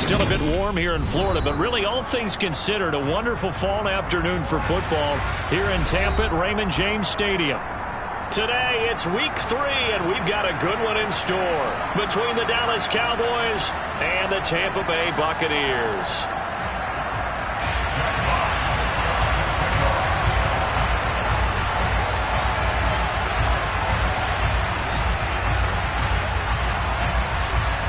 Still a bit warm here in Florida, but really all things considered, a wonderful fall afternoon for football here in Tampa at Raymond James Stadium. Today, it's week 3, and we've got a good one in store between the Dallas Cowboys and the Tampa Bay Buccaneers.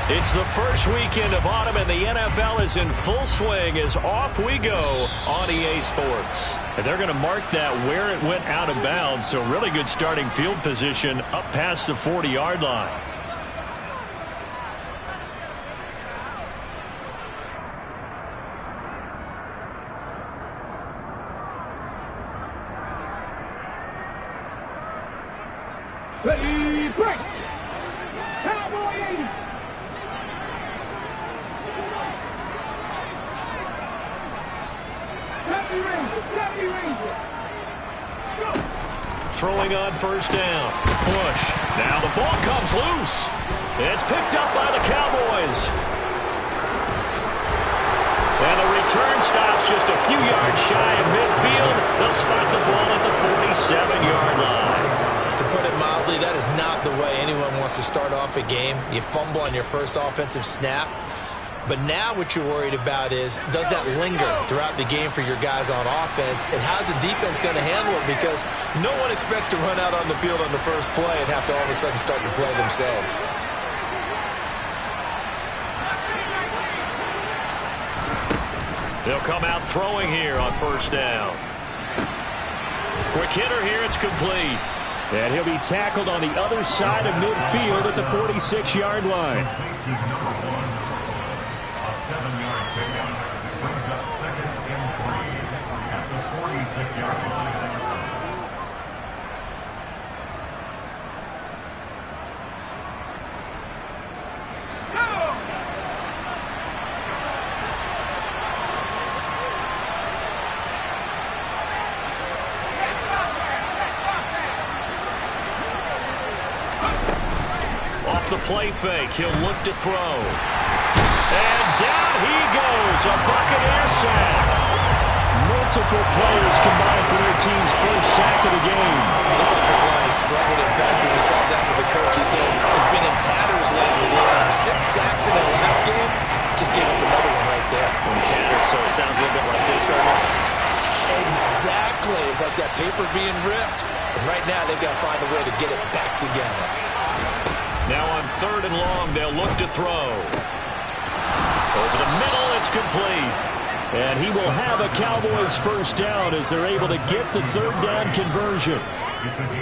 It's the first weekend of autumn, and the NFL is in full swing as off we go on EA Sports. And they're going to mark that where it went out of bounds, so really good starting field position up past the 40-yard line. Ready, break! Cowboy 80! Throwing on first down. Push. Now the ball comes loose. It's picked up by the Cowboys. And the return stops just a few yards shy of midfield. They'll spot the ball at the 47-yard line. To put it mildly, that is not the way anyone wants to start off a game. You fumble on your first offensive snap. But now what you're worried about is, does that linger throughout the game for your guys on offense? And how's the defense going to handle it? Because no one expects to run out on the field on the first play and have to all of a sudden start to play themselves. They'll come out throwing here on first down. Quick hitter here, it's complete. And he'll be tackled on the other side of midfield at the 46-yard line. Off the play fake, he'll look to throw. And down he goes, a Buccaneer sack. Multiple players combined for their team's first sack of the game. This offensive line has struggled. In fact, when we sat down with the coach, he said it's been in tatters lately. They had 6 sacks in their last game. Just gave up another one right there. In tatters, so it sounds a little bit like this right now. Exactly. It's like that paper being ripped. And right now, they've got to find a way to get it back together. Now on 3rd and long, they'll look to throw. Over the middle, it's complete. And he will have a Cowboys first down as they're able to get the 3rd down conversion.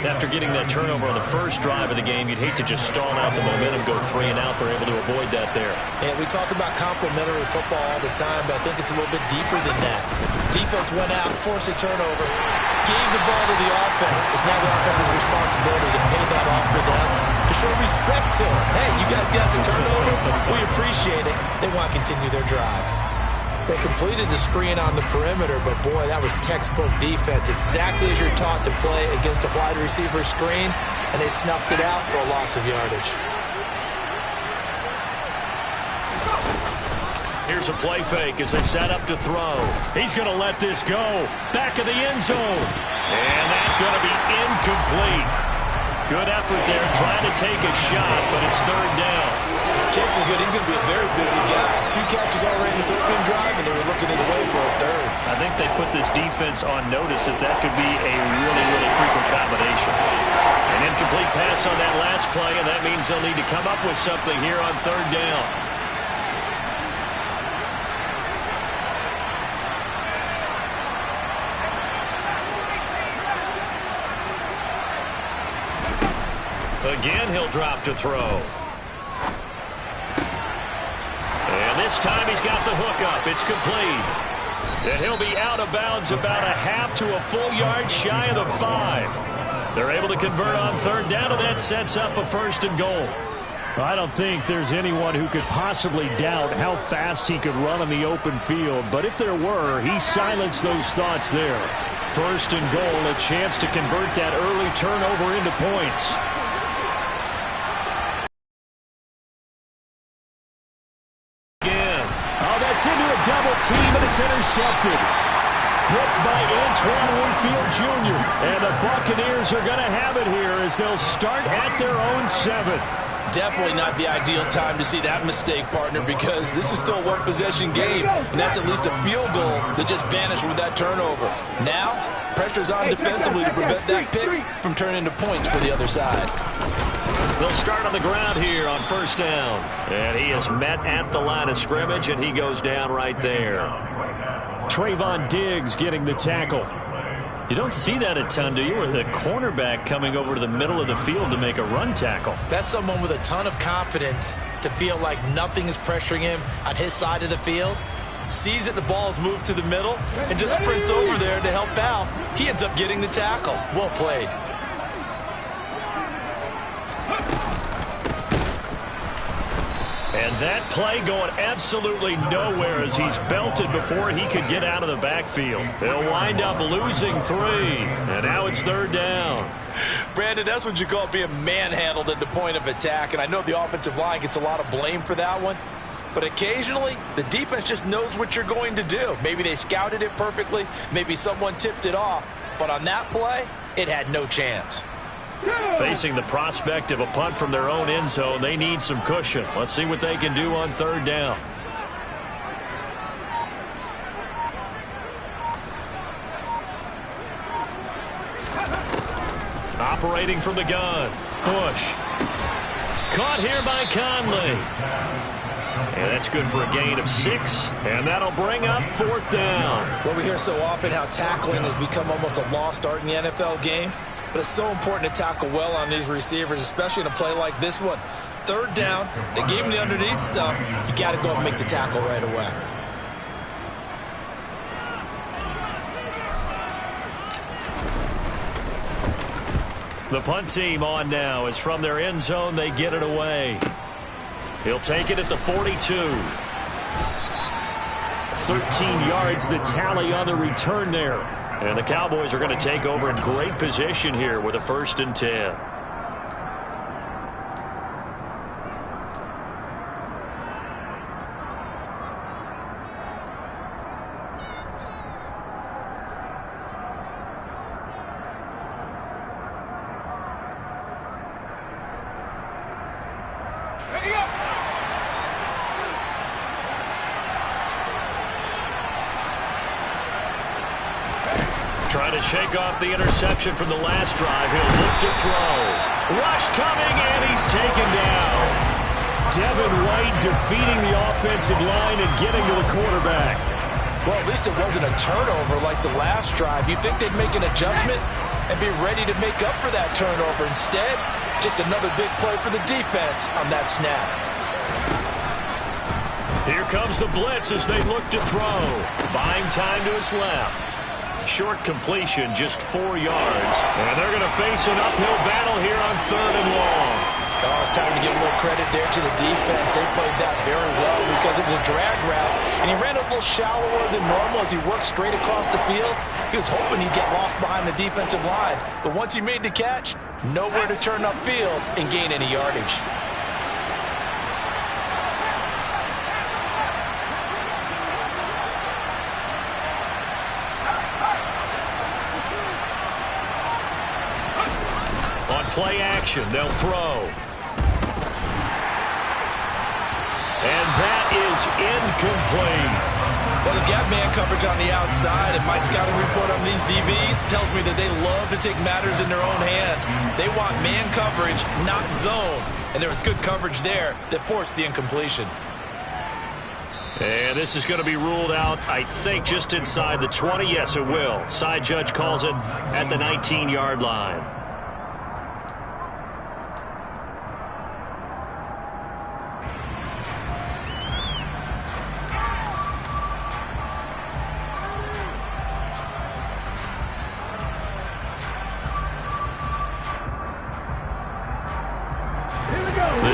After getting that turnover on the first drive of the game, you'd hate to just stall out the momentum, go 3 and out. They're able to avoid that there. And we talk about complementary football all the time, but I think it's a little bit deeper than that. Defense went out, forced a turnover, gave the ball to the offense. It's now the offense's responsibility to pay that off for them, to show respect to them. Hey, you guys got some turnover? We appreciate it. They want to continue their drive. They completed the screen on the perimeter, but boy, that was textbook defense. Exactly as you're taught to play against a wide receiver screen, and they snuffed it out for a loss of yardage. Here's a play fake as they set up to throw. He's going to let this go. Back of the end zone. And that's going to be incomplete. Good effort there trying to take a shot, but it's 3rd down. Chance is good. He's going to be a very busy guy. 2 catches already in this opening drive, and they were looking his way for a 3rd. I think they put this defense on notice that could be a really, really frequent combination. An incomplete pass on that last play, and that means they'll need to come up with something here on 3rd down. Again, he'll drop to throw. And this time he's got the hook up. It's complete. And he'll be out of bounds about a half to a full yard shy of the 5. They're able to convert on 3rd down, and that sets up a 1st and goal. I don't think there's anyone who could possibly doubt how fast he could run on the open field. But if there were, he silenced those thoughts there. 1st and goal, a chance to convert that early turnover into points. double team, and it's intercepted. Picked by Antoine Winfield Jr. And the Buccaneers are going to have it here as they'll start at their own 7. Definitely not the ideal time to see that mistake, partner, because this is still a one-possession game, and that's at least a field goal that just vanished with that turnover. Now, pressure's on defensively to prevent that pick from turning into points for the other side. They'll start on the ground here on first down. And he is met at the line of scrimmage, and he goes down right there. Trayvon Diggs getting the tackle. You don't see that a ton, do you? With a cornerback coming over to the middle of the field to make a run tackle. That's someone with a ton of confidence to feel like nothing is pressuring him on his side of the field. Sees that the ball is moved to the middle and just sprints over there to help out. He ends up getting the tackle. Well played. And that play going absolutely nowhere as he's belted before he could get out of the backfield. They'll wind up losing 3. And now it's third down. Brandon, that's what you call being manhandled at the point of attack. And I know the offensive line gets a lot of blame for that one. But occasionally, the defense just knows what you're going to do. Maybe they scouted it perfectly. Maybe someone tipped it off. But on that play, it had no chance. Facing the prospect of a punt from their own end zone, they need some cushion. Let's see what they can do on third down. Operating from the gun. Bush. Caught here by Conley. And that's good for a gain of 6. And that'll bring up fourth down. Well, we hear so often how tackling has become almost a lost art in the NFL game. But it's so important to tackle well on these receivers, especially in a play like this one. Third down, they gave him the underneath stuff. You got to go and make the tackle right away. The punt team on now is from their end zone. They get it away. He'll take it at the 42. 13 yards, the tally on the return there. And the Cowboys are going to take over in great position here with a 1st and 10. Trying to shake off the interception from the last drive. He'll look to throw. Rush coming, and he's taken down. Devin White defeating the offensive line and getting to the quarterback. Well, at least it wasn't a turnover like the last drive. You'd think they'd make an adjustment and be ready to make up for that turnover. Instead, just another big play for the defense on that snap. Here comes the blitz as they look to throw. Buying time to his left. Short completion, just 4 yards. And they're going to face an uphill battle here on 3rd and long. Oh, it's time to give a little credit there to the defense. They played that very well because it was a drag route. And he ran a little shallower than normal as he worked straight across the field. He was hoping he'd get lost behind the defensive line. But once he made the catch, nowhere to turn upfield and gain any yardage. Play action, they'll throw. And that is incomplete. Well, they've got man coverage on the outside, and my scouting report on these DBs tells me that they love to take matters in their own hands. They want man coverage, not zone. And there was good coverage there that forced the incompletion. And this is going to be ruled out, I think, just inside the 20. Yes, it will. Side judge calls it at the 19-yard line.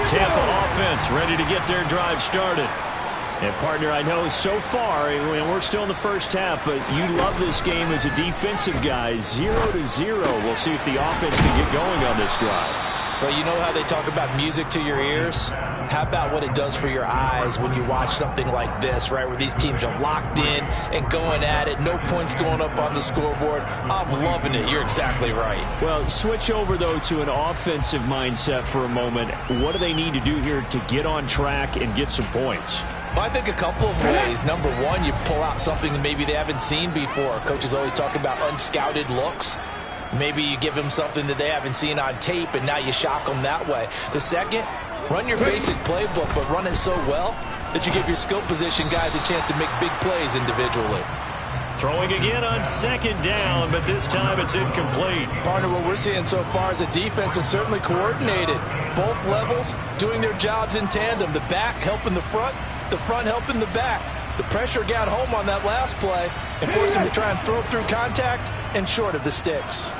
Tampa offense ready to get their drive started. And, partner, I know so far, and we're still in the first half, but you love this game as a defensive guy. 0-0. We'll see if the offense can get going on this drive. Well, you know how they talk about music to your ears? How about what it does for your eyes when you watch something like this, right, where these teams are locked in and going at it, no points going up on the scoreboard? I'm loving it. You're exactly right. Well, switch over, though, to an offensive mindset for a moment. What do they need to do here to get on track and get some points? Well, I think a couple of ways. Number one, you pull out something that maybe they haven't seen before. Coaches always talk about unscouted looks. Maybe you give them something that they haven't seen on tape, and now you shock them that way. The second, run your basic playbook, but run it so well that you give your skill position guys a chance to make big plays individually. Throwing again on second down, but this time it's incomplete. Partner, what we're seeing so far is a defense is certainly coordinated. Both levels doing their jobs in tandem. The back helping the front helping the back. The pressure got home on that last play and forced him to try and throw through contact and short of the sticks.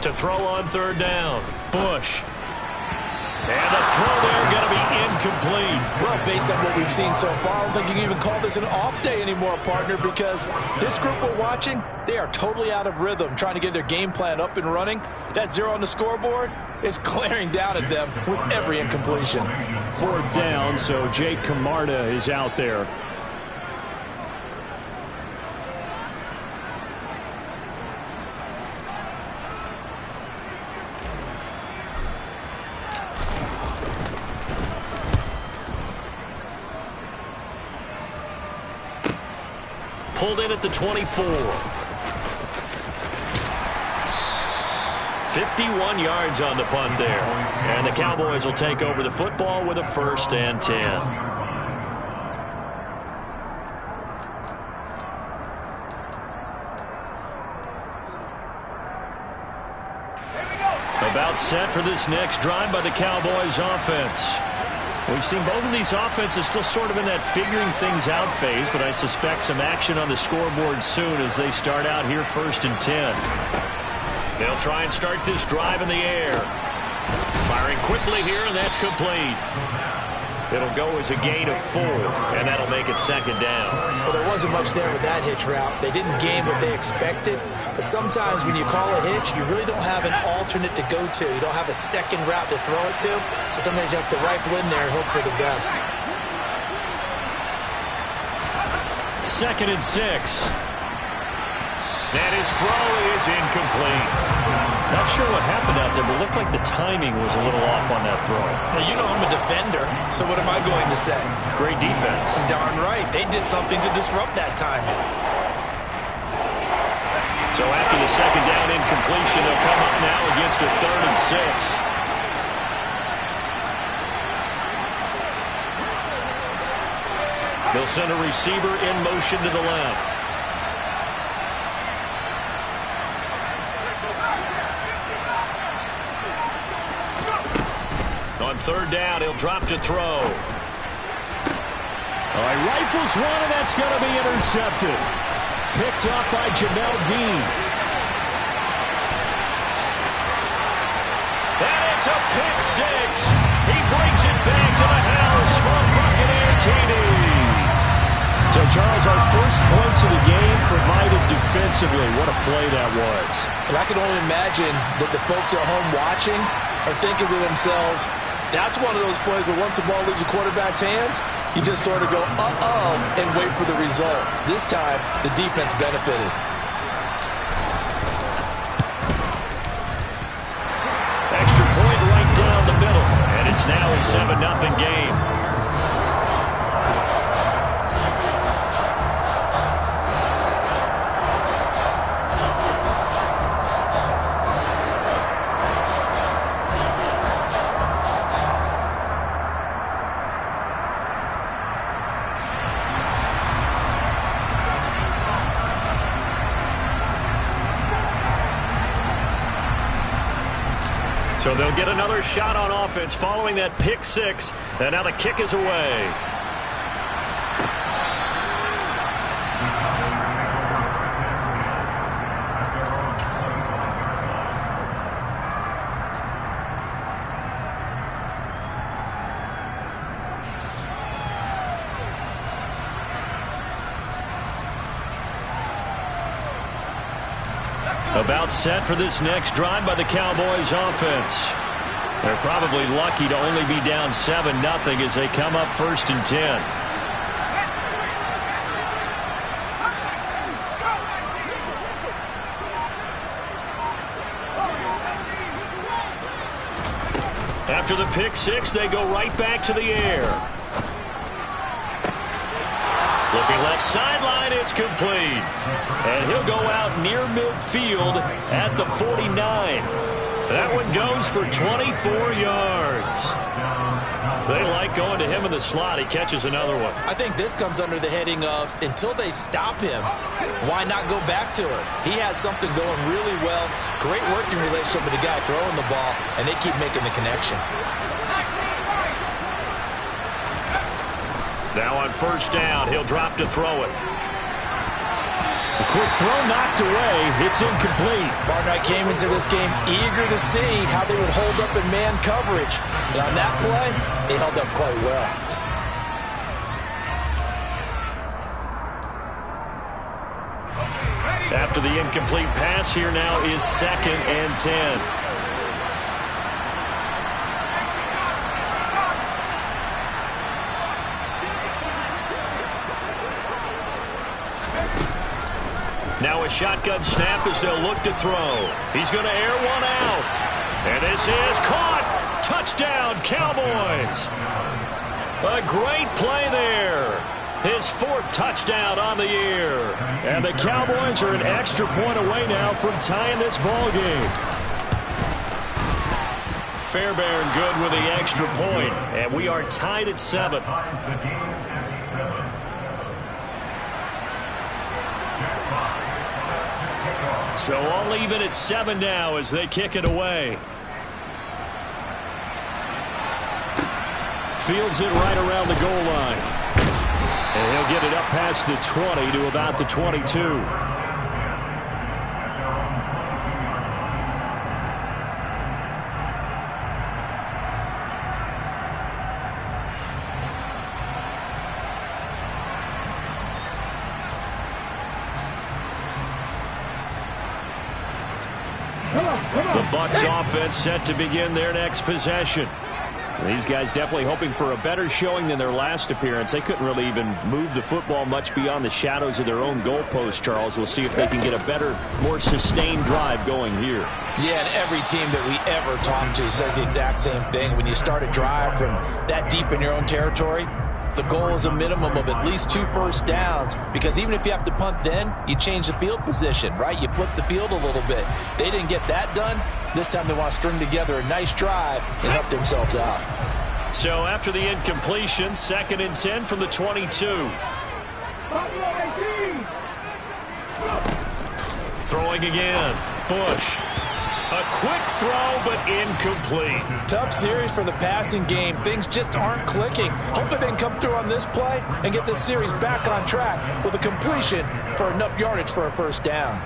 To throw on third down, Bush. And the throw there going to be incomplete. Well, based on what we've seen so far, I don't think you can even call this an off day anymore, partner, because this group we're watching, they are totally out of rhythm, trying to get their game plan up and running. That zero on the scoreboard is glaring down at them with every incompletion. Fourth down, so Jake Camarda is out there. Pulled in at the 24. 51 yards on the punt there. And the Cowboys will take over the football with a 1st and 10. About set for this next drive by the Cowboys offense. We've seen both of these offenses still sort of in that figuring things out phase, but I suspect some action on the scoreboard soon as they start out here 1st and 10. They'll try and start this drive in the air. Firing quickly here, and that's complete. It'll go as a gain of 4, and that'll make it 2nd down. Well, there wasn't much there with that hitch route. They didn't gain what they expected, but sometimes when you call a hitch, you really don't have an alternate to go to. You don't have a second route to throw it to, so sometimes you have to rifle in there and hope for the best. 2nd and 6. And his throw is incomplete. Not sure what happened out there, but it looked like the timing was a little off on that throw. Now, you know I'm a defender, so what am I going to say? Great defense. Darn right. They did something to disrupt that timing. So after the 2nd down incompletion, they'll come up now against a 3rd and 6. They'll send a receiver in motion to the left. On 3rd down, he'll drop to throw. All right, rifles one, and that's going to be intercepted. Picked up by Jamel Dean. And it's a pick 6. He brings it back to the house for Buccaneer TV. So, Charles, our first points of the game provided defensively. What a play that was. And I can only imagine that the folks at home watching are thinking to themselves, that's one of those plays where once the ball leaves the quarterback's hands, you just sort of go, and wait for the result. This time, the defense benefited. Extra point right down the middle, and it's now a 7-0 game. So they'll get another shot on offense following that pick 6. And now the kick is away. About set for this next drive by the Cowboys offense. They're probably lucky to only be down 7-0 as they come up 1st and 10. After the pick six, they go right back to the air. Looking left sideline, it's complete. And he'll go out near midfield at the 49. That one goes for 24 yards. They like going to him in the slot. He catches another one. I think this comes under the heading of until they stop him, why not go back to it? He has something going really well. Great working relationship with the guy throwing the ball, and they keep making the connection. Now on 1st down, he'll drop to throw it. A quick throw knocked away. It's incomplete. Barnett came into this game eager to see how they would hold up in man coverage. And on that play, they held up quite well. After the incomplete pass, here now is 2nd and 10. Now a shotgun snap as they'll look to throw. He's going to air one out. And this is caught. Touchdown, Cowboys. A great play there. His 4th touchdown on the year. And the Cowboys are an extra point away now from tying this ball game. Fairbairn good with the extra point. And we are tied at 7. So all even at 7 now as they kick it away. Fields it right around the goal line. And he'll get it up past the 20 to about the 22. The Bucs offense set to begin their next possession. These guys definitely hoping for a better showing than their last appearance. They couldn't really even move the football much beyond the shadows of their own goalpost, Charles. We'll see if they can get a better, more sustained drive going here. Yeah, and every team that we ever talk to says the exact same thing. When you start a drive from that deep in your own territory, the goal is a minimum of at least 2 first downs, because even if you have to punt then, you change the field position, right? You flip the field a little bit. They didn't get that done. This time they want to string together a nice drive and help themselves out. So after the incompletion, 2nd and 10 from the 22. Throwing again. Bush. A quick throw, but incomplete. Tough series for the passing game. Things just aren't clicking. Hoping they can come through on this play and get this series back on track with a completion for enough yardage for a 1st down.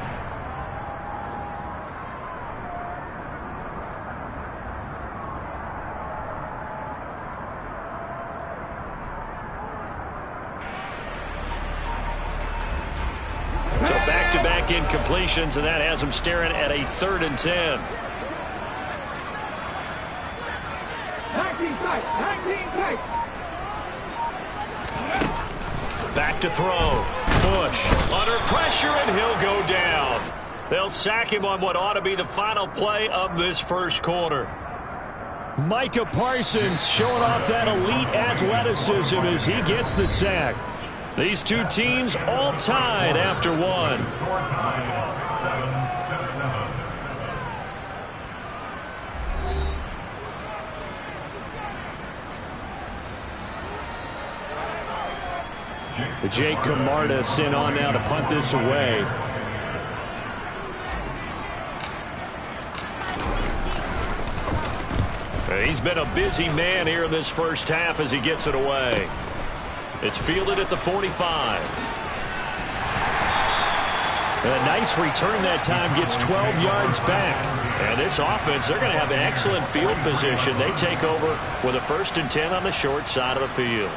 So back-to-back incompletions, and that has them staring at a 3rd and 10. 19 tight. Back to throw. Bush under pressure, and he'll go down. They'll sack him on what ought to be the final play of this 1st quarter. Micah Parsons showing off that elite athleticism as he gets the sack. These two teams all tied after 1. Jake Camarda sent on now to punt this away. He's been a busy man here in this 1st half as he gets it away. It's fielded at the 45. A nice return that time, gets 12 yards back. And this offense, they're going to have excellent field position. They take over with a 1st and 10 on the short side of the field.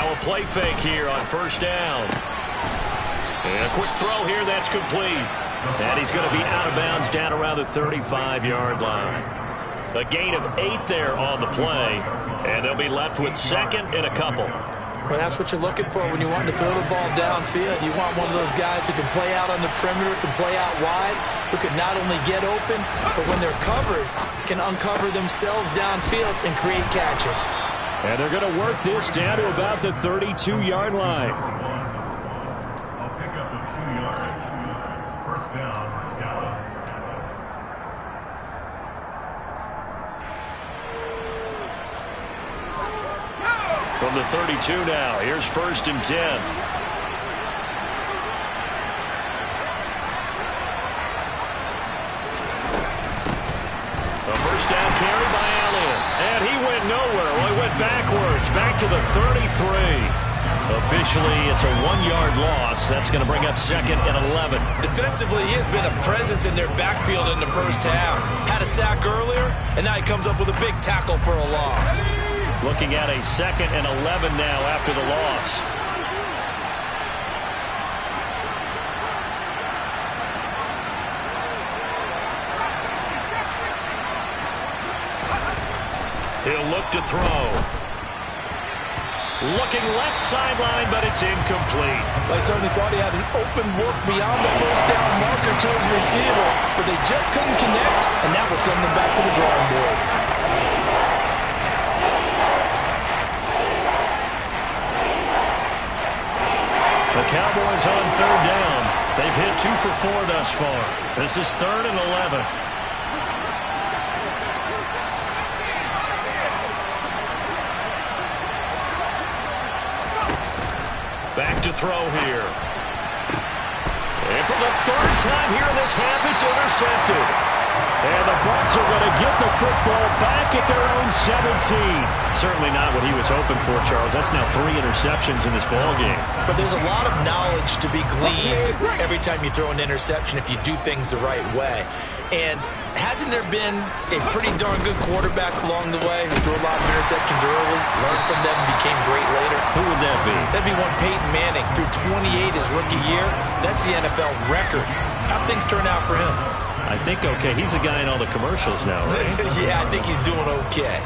Now a play fake here on first down. And a quick throw here, that's complete. And he's going to be out of bounds down around the 35-yard line. A gain of 8 there on the play. And they'll be left with second and a couple. Well, that's what you're looking for when you want to throw the ball downfield. You want one of those guys who can play out on the perimeter, can play out wide, who can not only get open, but when they're covered, can uncover themselves downfield and create catches. And they're going to work this down to about the 32-yard line. I'll pick up the 2 yards. First down, Dallas. From the 32 now, here's first and 10. A first down carry by Allen. And he went nowhere. Well, he went backwards, back to the 33. Officially, it's a 1-yard loss. That's going to bring up second and 11. Defensively, he has been a presence in their backfield in the first half. Had a sack earlier, and now he comes up with a big tackle for a loss. Looking at a second and 11 now after the loss. He'll look to throw. Looking left sideline, but it's incomplete. They certainly thought he had an open look beyond the first down marker to his receiver, but they just couldn't connect, and that will send them back to the drawing board. The Cowboys on third down. They've hit 2 for 4 thus far. This is third and 11. Back to throw here. And for the third time here in this half, it's intercepted. And the Bucs are going to get the football back at their own 17. Certainly not what he was hoping for, Charles. That's now 3 interceptions in this ballgame. But there's a lot of knowledge to be gleaned every time you throw an interception if you do things the right way. And hasn't there been a pretty darn good quarterback along the way who threw a lot of interceptions early, learned from them, and became great later? Who would that be? That'd be one Peyton Manning. Threw 28 his rookie year. That's the NFL record. How'd things turn out for him? I think okay. He's a guy in all the commercials now, right? Yeah, I think he's doing okay.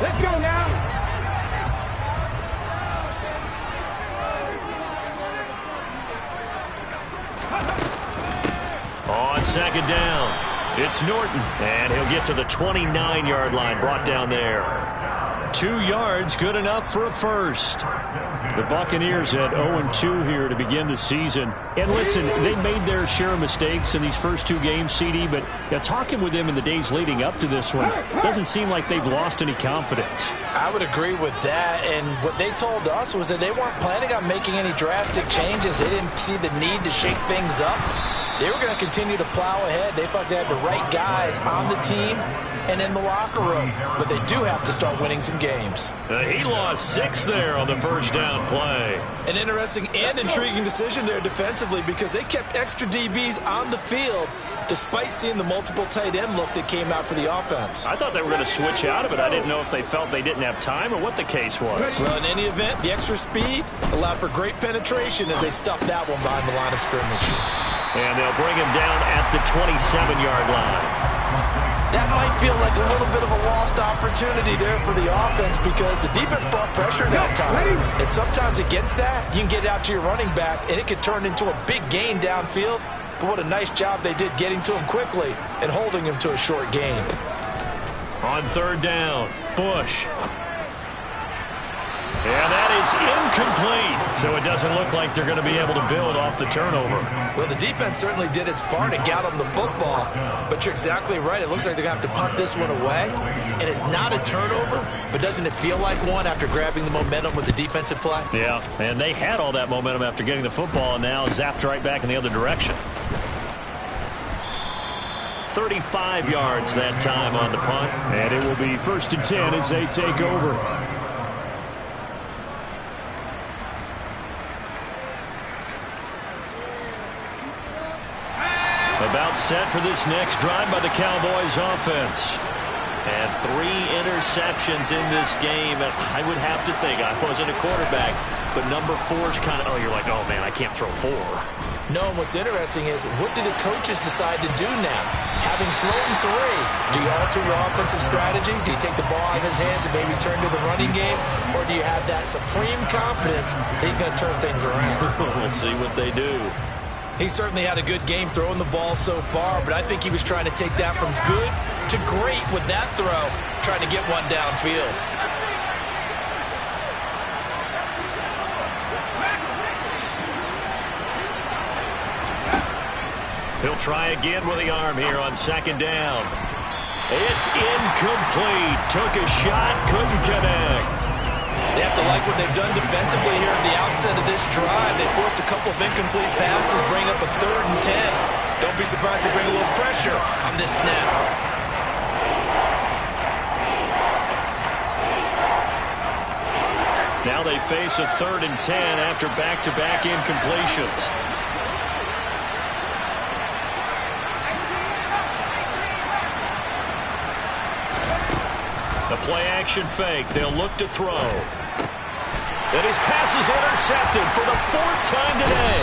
Let's go now. On second down, it's Norton, and he'll get to the 29-yard line, brought down there. 2 yards, good enough for a first. The Buccaneers at 0-2 here to begin the season. And listen, they made their share of mistakes in these first 2 games, CD, but talking with them in the days leading up to this one, doesn't seem like they've lost any confidence. I would agree with that, and what they told us was that they weren't planning on making any drastic changes. They didn't see the need to shake things up. They were going to continue to plow ahead. They felt they had the right guys on the team and in the locker room. But they do have to start winning some games. He lost 6 there on the first down play. An interesting and intriguing decision there defensively because they kept extra DBs on the field despite seeing the multiple tight end look that came out for the offense. I thought they were going to switch out of it. I didn't know if they felt they didn't have time or what the case was. Well, in any event, the extra speed allowed for great penetration as they stuffed that one behind the line of scrimmage. And they'll bring him down at the 27-yard line. That might feel like a little bit of a lost opportunity there for the offense because the defense brought pressure that time. And sometimes against that, you can get out to your running back, and it could turn into a big gain downfield. But what a nice job they did getting to him quickly and holding him to a short gain. On third down, Bush. And that is incomplete. So it doesn't look like they're going to be able to build off the turnover. Well, the defense certainly did its part and got them the football. But you're exactly right. It looks like they're going to have to punt this one away. And it's not a turnover, but doesn't it feel like one after grabbing the momentum with the defensive play? Yeah, and they had all that momentum after getting the football and now zapped right back in the other direction. 35 yards that time on the punt. And it will be first and 10 as they take over. About set for this next drive by the Cowboys offense. And 3 interceptions in this game. And I would have to think, I wasn't a quarterback, but number 4 is kind of, you're like, oh, man, I can't throw 4. No, and what's interesting is, what do the coaches decide to do now? Having thrown 3, do you alter your offensive strategy? Do you take the ball out of his hands and maybe turn to the running game? Or do you have that supreme confidence that he's going to turn things around? We'll see what they do. He certainly had a good game throwing the ball so far, but I think he was trying to take that from good to great with that throw, trying to get one downfield. He'll try again with the arm here on 2nd down. It's incomplete. Took a shot, couldn't connect. They have to like what they've done defensively here at the outset of this drive. They forced a couple of incomplete passes, bring up a 3rd and 10. Don't be surprised to bring a little pressure on this snap. Now they face a 3rd and 10 after back-to-back incompletions. The play-action fake. They'll look to throw. And his pass is intercepted for the 4th time today.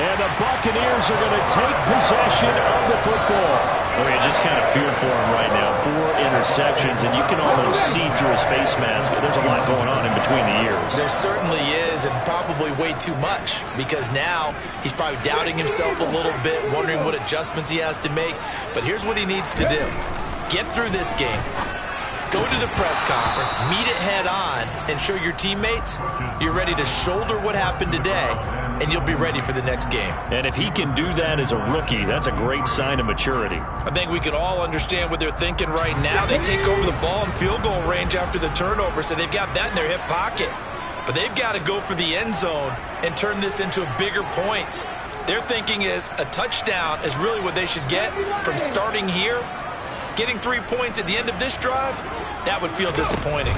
And the Buccaneers are going to take possession of the football. I mean, I just kind of fear for him right now. 4 interceptions, and you can almost see through his face mask. There's a lot going on in between the ears. There certainly is, and probably way too much, because now he's probably doubting himself a little bit, wondering what adjustments he has to make. But here's what he needs to do. Get through this game. Go to the press conference, meet it head on, and show your teammates you're ready to shoulder what happened today, and you'll be ready for the next game. And if he can do that as a rookie, that's a great sign of maturity. I think we can all understand what they're thinking right now. They take over the ball in field goal range after the turnover, so they've got that in their hip pocket. But they've got to go for the end zone and turn this into a bigger point. Their thinking is a touchdown is really what they should get from starting here. Getting 3 points at the end of this drive, that would feel disappointing.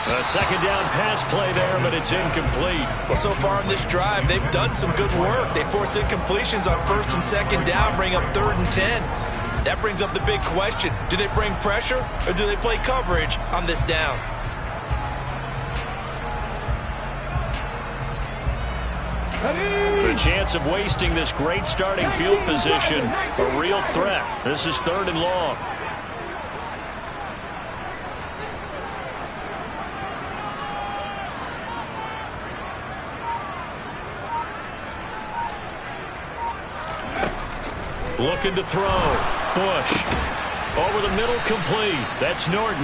A 2nd down pass play there, but it's incomplete. Well, so far in this drive, they've done some good work. They force incompletions on 1st and 2nd down, bring up 3rd and 10. That brings up the big question. Do they bring pressure, or do they play coverage on this down? The chance of wasting this great starting field position, a real threat. This is 3rd and long. Looking to throw. Bush. Over the middle, complete. That's Norton.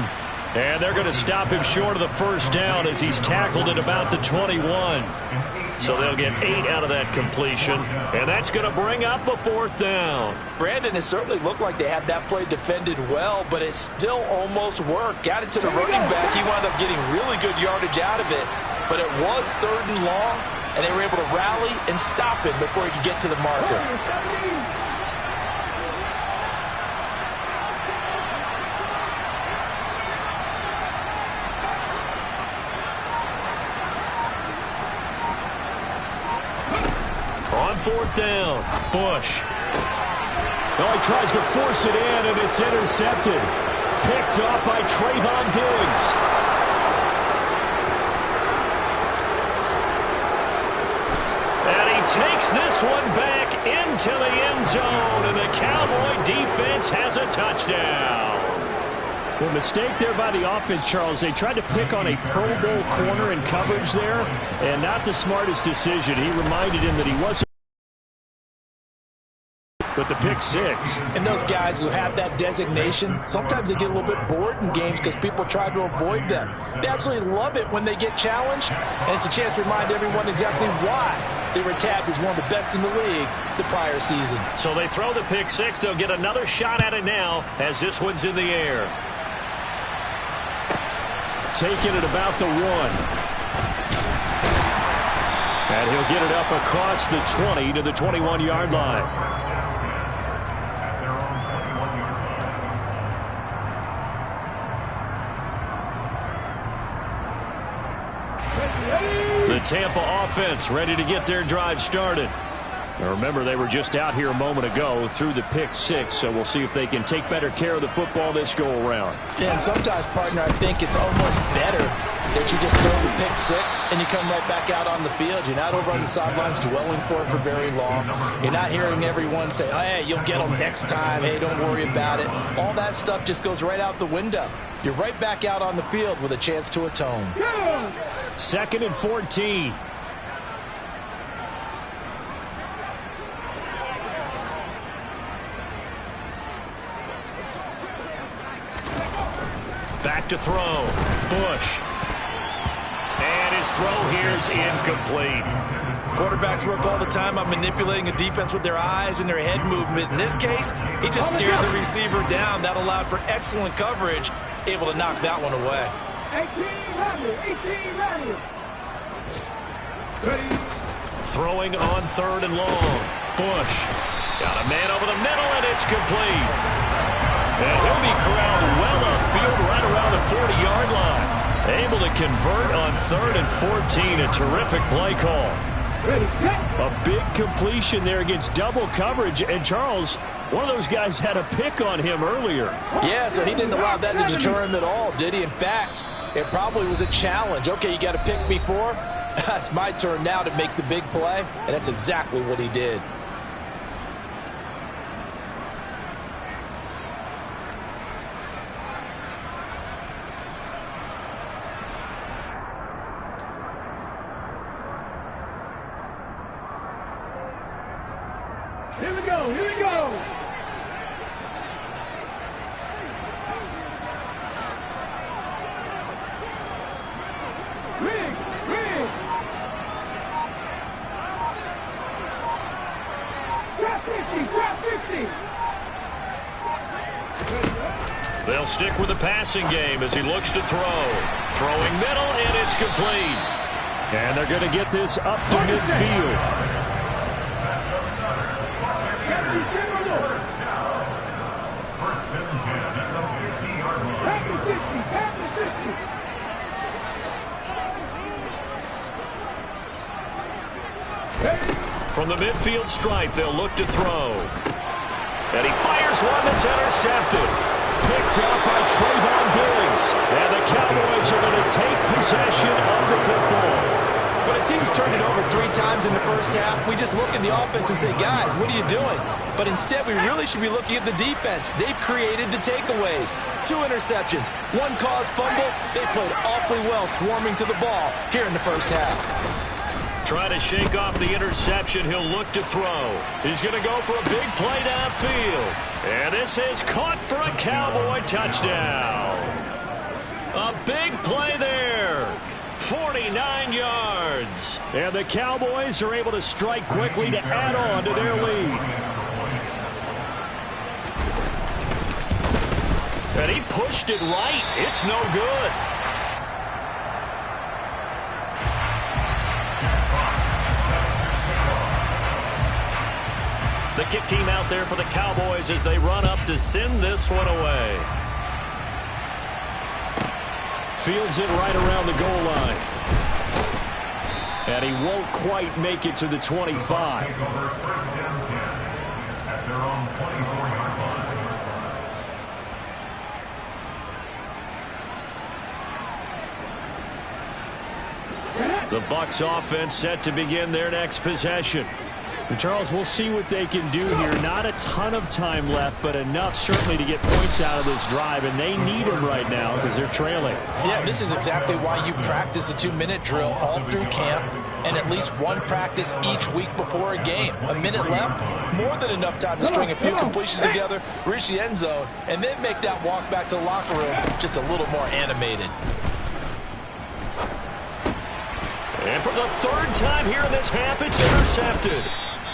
And they're going to stop him short of the 1st down as he's tackled at about the 21. So they'll get 8 out of that completion, and that's going to bring up a 4th down. Brandon, it certainly looked like they had that play defended well, but it still almost worked. Got it to the running back. He wound up getting really good yardage out of it, but it was 3rd and long, and they were able to rally and stop him before he could get to the marker. On 4th down, Bush. Well, he tries to force it in, and it's intercepted. Picked off by Trayvon Diggs. And he takes this one back into the end zone, and the Cowboy defense has a touchdown. Well, mistake there by the offense, Charles. They tried to pick on a Pro Bowl corner in coverage there, and not the smartest decision. He reminded him that he wasn't with the pick 6. And those guys who have that designation, sometimes they get a little bit bored in games because people try to avoid them. They absolutely love it when they get challenged, and it's a chance to remind everyone exactly why they were tagged as one of the best in the league the prior season. So they throw the pick 6. They'll get another shot at it now as this one's in the air. Taking it about the 1. And he'll get it up across the 20 to the 21-yard line. At their own 21-yard line. The Tampa offense ready to get their drive started. Now remember, they were just out here a moment ago through the pick six, so we'll see if they can take better care of the football this go-around. Yeah, and sometimes, partner, I think it's almost better that you just throw the pick six and you come right back out on the field. You're not over on the sidelines dwelling for it for very long. You're not hearing everyone say, oh, hey, you'll get them next time. Hey, don't worry about it. All that stuff just goes right out the window. You're right back out on the field with a chance to atone. 2nd and 14. Back to throw. Bush. And his throw here's incomplete. Quarterbacks work all the time on manipulating a defense with their eyes and their head movement. In this case, he just stared the receiver down. That allowed for excellent coverage, able to knock that one away. 18 ready. Throwing on 3rd and long. Bush. Got a man over the middle, and it's complete. And he'll be corralled well upfield right around the 40-yard line. Able to convert on 3rd and 14. A terrific play call. A big completion there against double coverage. And Charles, one of those guys had a pick on him earlier. Yeah, so he didn't allow that to deter him at all, did he? In fact, it probably was a challenge. Okay, you got a pick before. It's my turn now to make the big play. And that's exactly what he did. Here we go. Rig. Drop 50. They'll stick with the passing game as he looks to throw. Throwing middle, and it's complete. And they're going to get this up to midfield. From the midfield stripe, they'll look to throw. And he fires one that's intercepted. Picked up by Trayvon Diggs. And the Cowboys are going to take possession of the football. But a team's turned it over 3 times in the first half. We just look at the offense and say, guys, what are you doing? But instead, we really should be looking at the defense. They've created the takeaways. 2 interceptions, 1 caused fumble. They played awfully well swarming to the ball here in the first half. Trying to shake off the interception. He'll look to throw. He's going to go for a big play downfield. And this is caught for a Cowboy touchdown. A big play there. 49 yards. And the Cowboys are able to strike quickly to add on to their lead. And he pushed it right. It's no good. The kick team out there for the Cowboys as they run up to send this one away. Fields it right around the goal line. And he won't quite make it to the 25. The Bucs offense set to begin their next possession. And Charles, we'll see what they can do here. Not a ton of time left, but enough certainly to get points out of this drive, and they need them right now because they're trailing. Yeah, this is exactly why you practice a 2-minute drill all through camp and at least 1 practice each week before a game. A minute left, more than enough time to string a few completions together, reach the end zone, and then make that walk back to the locker room just a little more animated. And for the 3rd time here in this half, it's intercepted.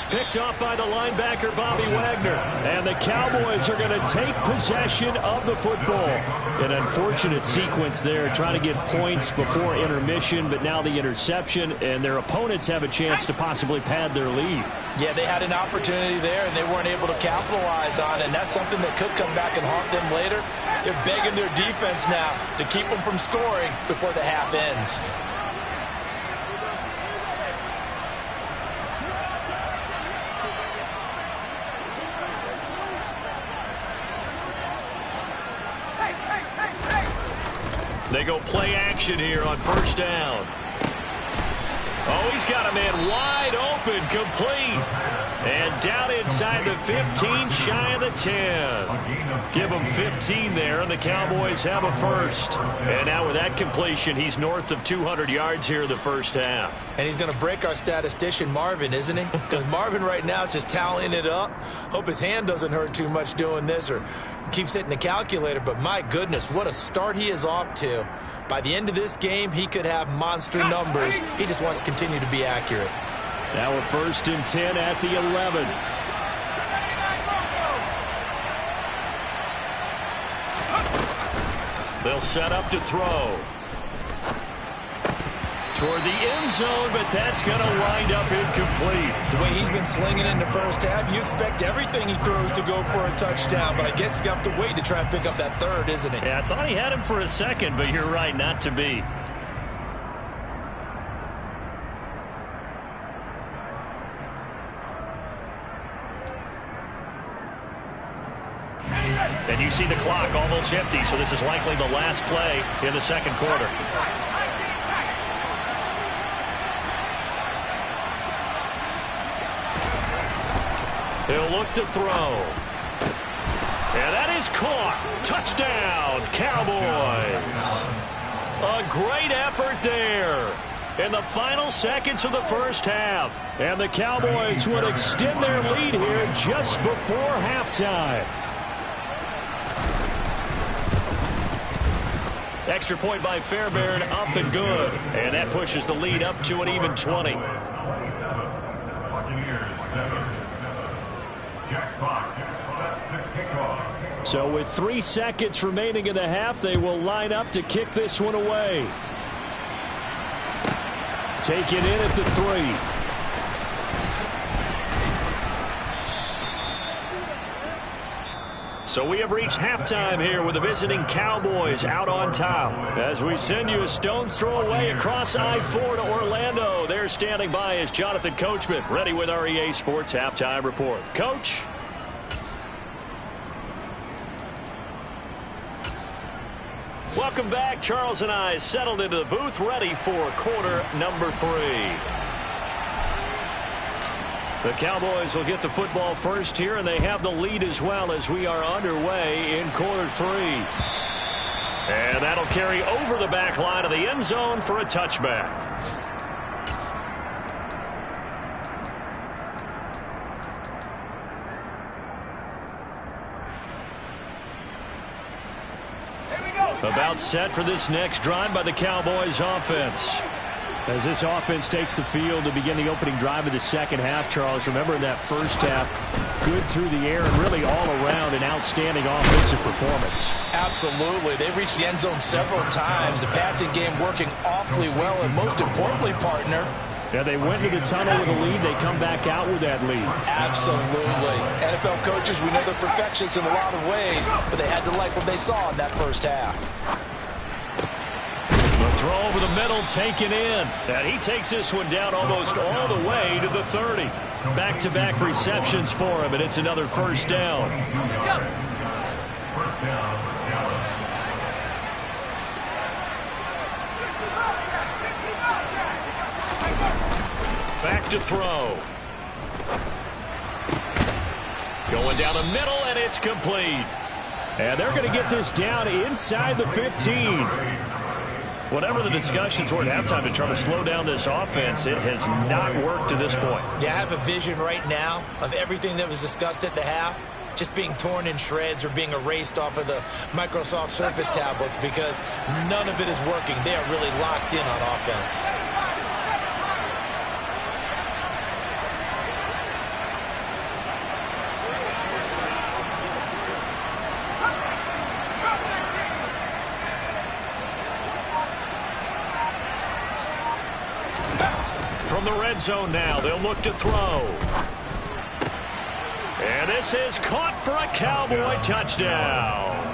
Picked off by the linebacker, Bobby Wagner. And the Cowboys are going to take possession of the football. An unfortunate sequence there, trying to get points before intermission, but now the interception, and their opponents have a chance to possibly pad their lead. Yeah, they had an opportunity there, and they weren't able to capitalize on it, and that's something that could come back and haunt them later. They're begging their defense now to keep them from scoring before the half ends. They go play action here on first down. Oh, he's got a man wide open, complete. And down inside the 15, shy of the 10. Give him 15 there, and the Cowboys have a first. And now with that completion, he's north of 200 yards here in the first half. And he's going to break our statistician, Marvin, isn't he? Because Marvin right now is just tallying it up. Hope his hand doesn't hurt too much doing this or keeps hitting the calculator. But my goodness, what a start he is off to. By the end of this game, he could have monster numbers. He just wants to continue to be accurate. Now a 1st and 10 at the 11. They'll set up to throw. Toward the end zone, but that's going to wind up incomplete. The way he's been slinging in the first half, you expect everything he throws to go for a touchdown, but I guess he's going to have to wait to try and pick up that third, isn't he? Yeah, I thought he had him for a second, but you're right, not to be. And you see the clock almost empty, so this is likely the last play in the second quarter. He'll look to throw. And that is caught. Touchdown, Cowboys. A great effort there in the final seconds of the first half. And the Cowboys would extend their lead here just before halftime. Extra point by Fairbairn, up and good. And that pushes the lead up to an even 20. So with 3 seconds remaining in the half, they will line up to kick this one away. Take it in at the 3. So we have reached halftime here with the visiting Cowboys out on top. As we send you a stone's throw away across I-4 to Orlando. There standing by is Jonathan Coachman, ready with our EA Sports Halftime Report. Coach? Welcome back. Charles and I settled into the booth, ready for quarter number 3. The Cowboys will get the football first here, and they have the lead as well as we are underway in quarter 3. And that'll carry over the back line of the end zone for a touchback. About set for this next drive by the Cowboys offense. As this offense takes the field to begin the opening drive of the second half, Charles, remember in that first half, good through the air and really all around an outstanding offensive performance. Absolutely. They reached the end zone several times. The passing game working awfully well, and most importantly, partner, yeah, they went into the tunnel with a lead. They come back out with that lead. Absolutely. NFL coaches, we know they're perfectionists in a lot of ways, but they had to like what they saw in that first half. The throw over the middle taken in. And he takes this one down almost all the way to the 30. Back-to-back receptions for him, and it's another first down. First down, Dallas. Back to throw. Going down the middle, and it's complete. And they're going to get this down inside the 15. Whatever the discussions were at halftime to try to slow down this offense, it has not worked to this point. Yeah, I have a vision right now of everything that was discussed at the half just being torn in shreds or being erased off of the Microsoft Surface tablets because none of it is working. They are really locked in on offense. From the red zone now, they'll look to throw. And this is caught for a Cowboy touchdown.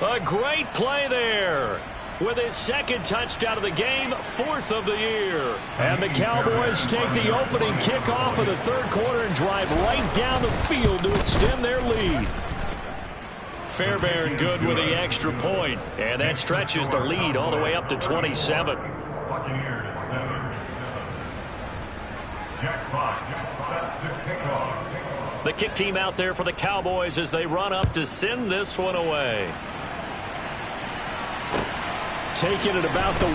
A great play there. With his second touchdown of the game, 4th of the year. And the Cowboys take the opening kickoff of the third quarter and drive right down the field to extend their lead. Fairbairn good with the extra point, and that stretches the lead all the way up to 27. Buccaneers 7. Jack Fox set to kick off. The kick team out there for the Cowboys as they run up to send this one away. Taking it about the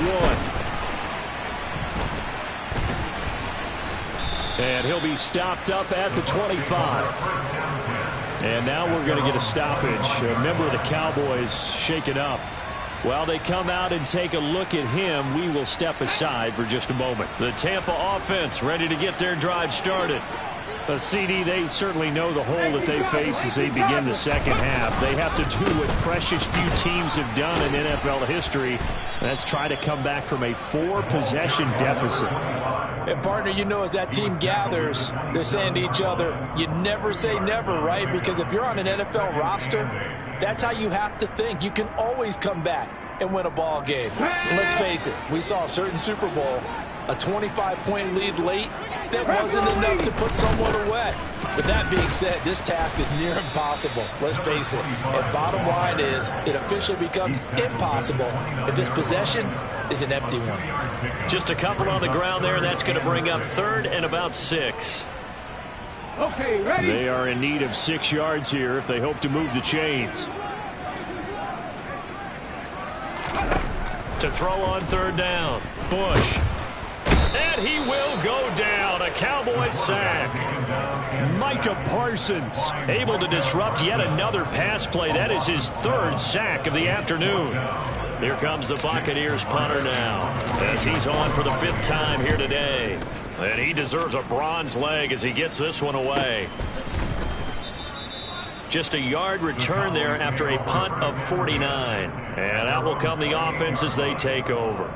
1. And he'll be stopped up at the 25. And now we're going to get a stoppage. A member of the Cowboys shaken up. While they come out and take a look at him, we will step aside for just a moment. The Tampa offense ready to get their drive started. CD, they certainly know the hole that they face as they begin the second half. They have to do what precious few teams have done in NFL history. That's try to come back from a 4-possession deficit. And, partner, you know, as that team gathers, they're saying to each other, you never say never, right? Because if you're on an NFL roster, that's how you have to think. You can always come back and win a ball game. And let's face it, we saw a certain Super Bowl, a 25-point lead late, that wasn't enough to put someone away. With that being said, this task is near impossible. Let's face it. And bottom line is, it officially becomes impossible if this possession is an empty one. Just a couple on the ground there, and that's going to bring up 3rd and about 6. Okay, ready? They are in need of 6 yards here if they hope to move the chains. To throw on 3rd down. Bush. And he will go down. A Cowboys sack. Micah Parsons Able to disrupt yet another pass play. That is his 3rd sack of the afternoon. Here comes the Buccaneers punter now, as he's on for the 5th time here today. And he deserves a bronze leg as he gets this one away. Just a yard return there after a punt of 49. And out will come the offense as they take over.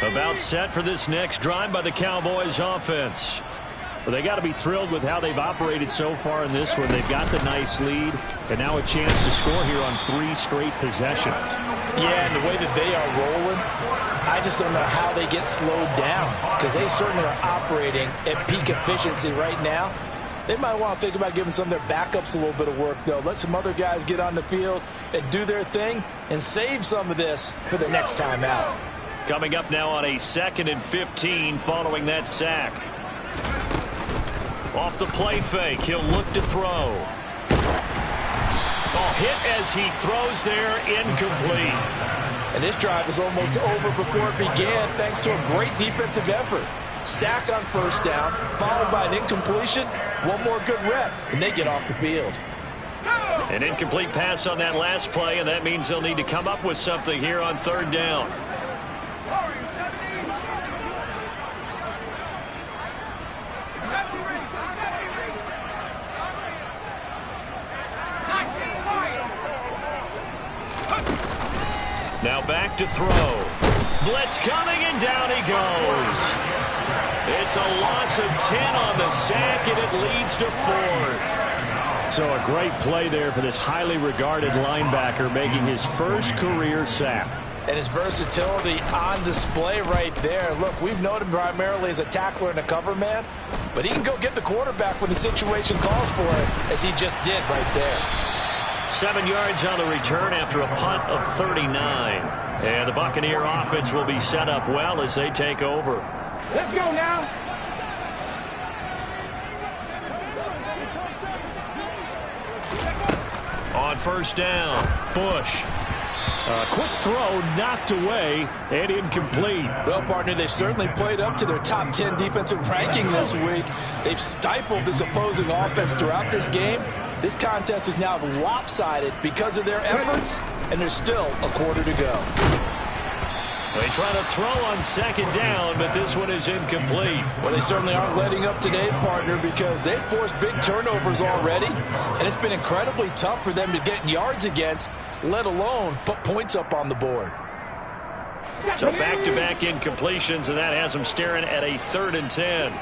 About set for this next drive by the Cowboys offense. Well, they got to be thrilled with how they've operated so far in this one. They've got the nice lead, and now a chance to score here on 3 straight possessions. Yeah, and the way that they are rolling, I just don't know how they get slowed down, because they certainly are operating at peak efficiency right now. They might want to think about giving some of their backups a little bit of work, though. Let some other guys get on the field and do their thing and save some of this for the next time out. Coming up now on a 2nd and 15 following that sack. Off the play fake, he'll look to throw. Oh, hit as he throws there, incomplete. And this drive is almost over before it began thanks to a great defensive effort. Sack on 1st down, followed by an incompletion. One more good rep, and they get off the field. An incomplete pass on that last play, and that means they'll need to come up with something here on 3rd down. Now back to throw. Blitz coming, and down he goes. It's a loss of 10 on the sack, and it leads to 4th. So a great play there for this highly regarded linebacker, making his 1st career sack. And his versatility on display right there. Look, we've known him primarily as a tackler and a cover man, but he can go get the quarterback when the situation calls for it, as he just did right there. 7 yards on the return after a punt of 39. And the Buccaneer offense will be set up well as they take over. Let's go now. On 1st down, Bush. A quick throw knocked away and incomplete. Well, partner, they've certainly played up to their top 10 defensive ranking this week. They've stifled this opposing offense throughout this game. This contest is now lopsided because of their efforts, and there's still a quarter to go. They try to throw on 2nd down, but this one is incomplete. Well, they certainly aren't letting up today, partner, because they've forced big turnovers already, and it's been incredibly tough for them to get yards against, let alone put points up on the board. So back-to-back incompletions, and that has them staring at a 3rd and 10.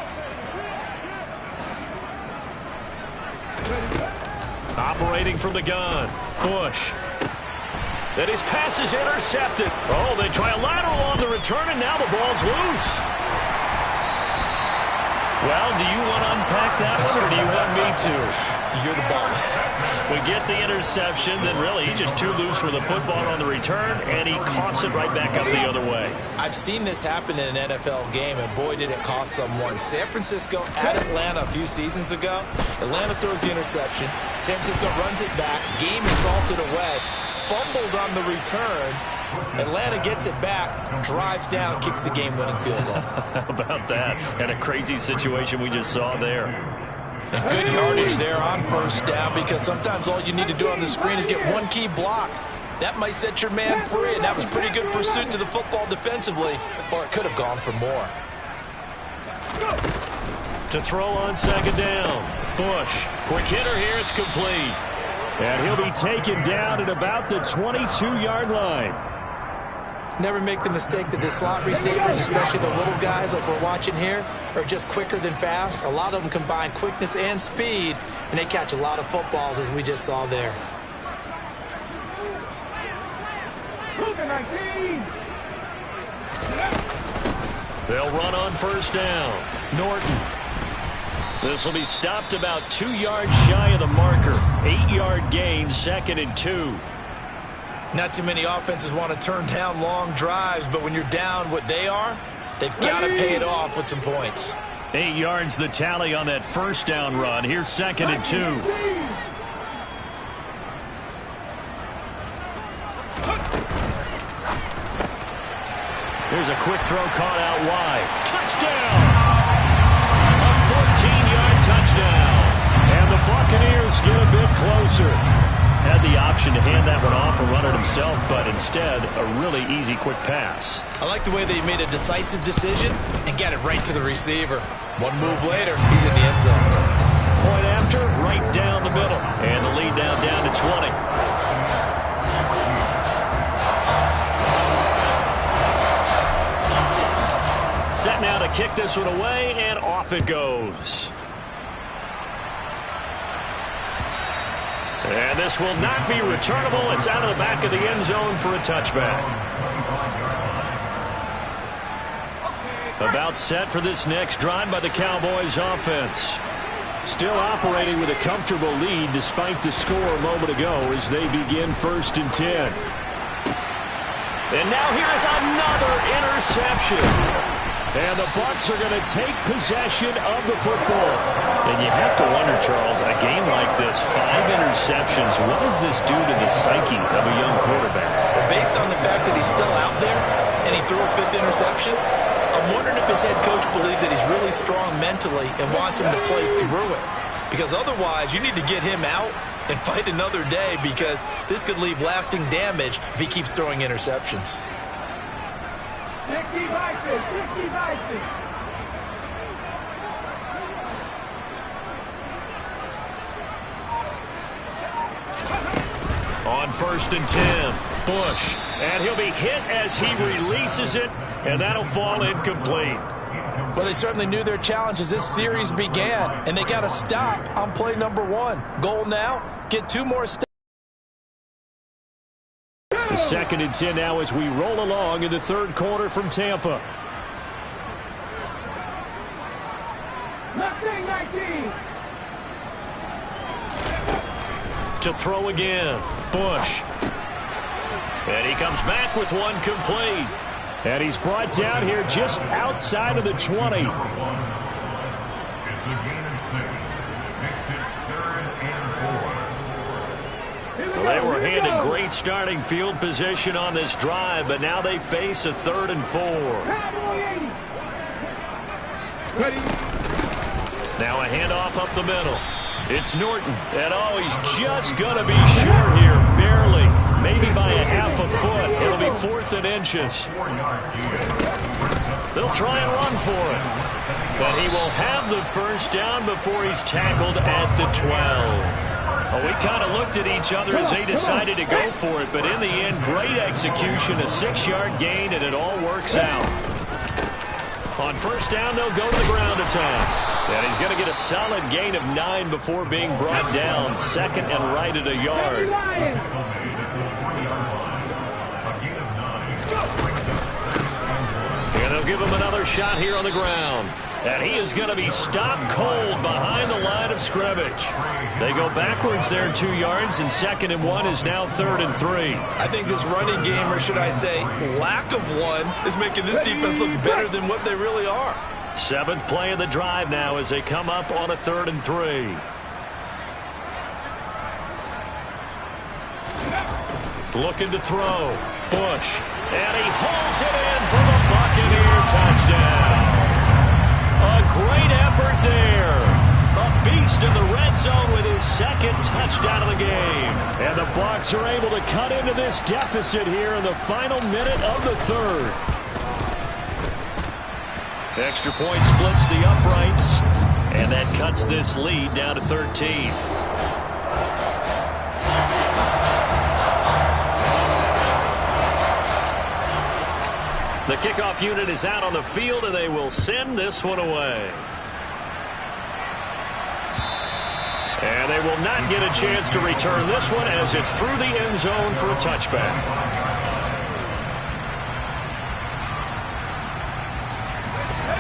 Operating from the gun, Bush. Then his pass is intercepted. Oh, they try a lateral on the return, and now the ball's loose. Well, do you want to unpack that one, or do you want me to? You're the boss. We get the interception, then really he's just too loose with the football on the return, and he coughs it right back up the other way. I've seen this happen in an NFL game, and boy, did it cost someone. San Francisco at Atlanta a few seasons ago. Atlanta throws the interception. San Francisco runs it back. Game is salted away. Fumbles on the return. Atlanta gets it back, drives down, kicks the game-winning field goal. How about that? And a crazy situation we just saw there. And good yardage there on first down, because sometimes all you need to do on the screen is get one key block. That might set your man free, and that was pretty good pursuit to the football defensively, or it could have gone for more. To throw on second down. Bush. Quick hitter here. It's complete. And he'll be taken down at about the 22-yard line. Never make the mistake that the slot receivers, especially the little guys like we're watching here, are just quicker than fast. A lot of them combine quickness and speed, and they catch a lot of footballs, as we just saw there. They'll run on first down. Norton. This will be stopped about 2 yards shy of the marker. 8-yard gain, 2nd and 2. Not too many offenses want to turn down long drives, but when you're down what they are, they've got to pay it off with some points. 8 yards the tally on that first down run. Here's 2nd and 2. Here's a quick throw caught out wide. Touchdown! A 14-yard touchdown. And the Buccaneers get a bit closer. Had the option to hand that one off and run it himself, but instead, a really easy, quick pass. I like the way they made a decisive decision and got it right to the receiver. One move later, he's in the end zone. Point after, right down the middle. And the lead down to 20. Set now to kick this one away, and off it goes. And this will not be returnable. It's out of the back of the end zone for a touchback. About set for this next drive by the Cowboys offense. Still operating with a comfortable lead despite the score a moment ago as they begin 1st and 10. And now here is another interception. And the Bucs are going to take possession of the football. And you have to wonder, Charles, a game like this, 5 interceptions, what does this do to the psyche of a young quarterback? Well, based on the fact that he's still out there and he threw a 5th interception, I'm wondering if his head coach believes that he's really strong mentally and wants him to play through it. Because otherwise, you need to get him out and fight another day, because this could leave lasting damage if he keeps throwing interceptions. On 1st and 10, Bush. And he'll be hit as he releases it, and that'll fall incomplete. Well, they certainly knew their challenge as this series began, and they got to stop on play number 1. Goal now, get 2 more stops. The 2nd and 10 now as we roll along in the 3rd quarter from Tampa. To throw again, Bush. And he comes back with one complete. And he's brought down here just outside of the 20. It's a gain of 6. Makes it 3rd and 4. Well, they were handed great starting field position on this drive, but now they face a 3rd and 4. Now a handoff up the middle. It's Norton, and oh, he's just going to be short here, barely, maybe by a half a foot. It'll be 4th and inches. They'll try and run for it, but he will have the first down before he's tackled at the 12. Well, we kind of looked at each other as they decided to go for it, but in the end, great execution, a 6-yard gain, and it all works out. On first down, they'll go to the ground attack. And he's going to get a solid gain of 9 before being brought down. 2nd and right at a yard. And they'll give him another shot here on the ground. And he is going to be stopped cold behind the line of scrimmage. They go backwards there 2 yards, and 2nd and 1 is now 3rd and 3. I think this running game, or should I say lack of one, is making this defense look better than what they really are. 7th play of the drive now as they come up on a 3rd and 3. Looking to throw. Bush. And he hauls it in for the Buccaneer touchdown. A great effort there. A beast in the red zone with his 2nd touchdown of the game. And the Bucs are able to cut into this deficit here in the final minute of the 3rd. Extra point splits the uprights. And that cuts this lead down to 13. The kickoff unit is out on the field, and they will send this one away. And they will not get a chance to return this one as it's through the end zone for a touchback.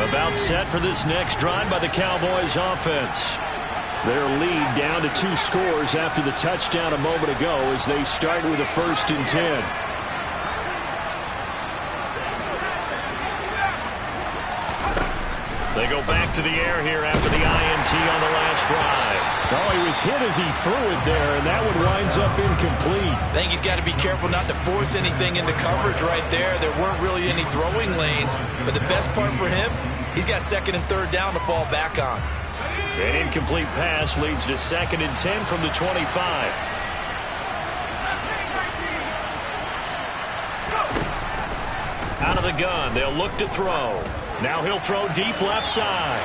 About set for this next drive by the Cowboys offense. Their lead down to 2 scores after the touchdown a moment ago as they start with a 1st and 10. They go back to the air here after the INT on the last drive. Oh, he was hit as he threw it there, and that one winds up incomplete. I think he's got to be careful not to force anything into coverage right there. There weren't really any throwing lanes, but the best part for him, he's got 2nd and 3rd down to fall back on. An incomplete pass leads to 2nd and 10 from the 25. Out of the gun, they'll look to throw. Now he'll throw deep left side.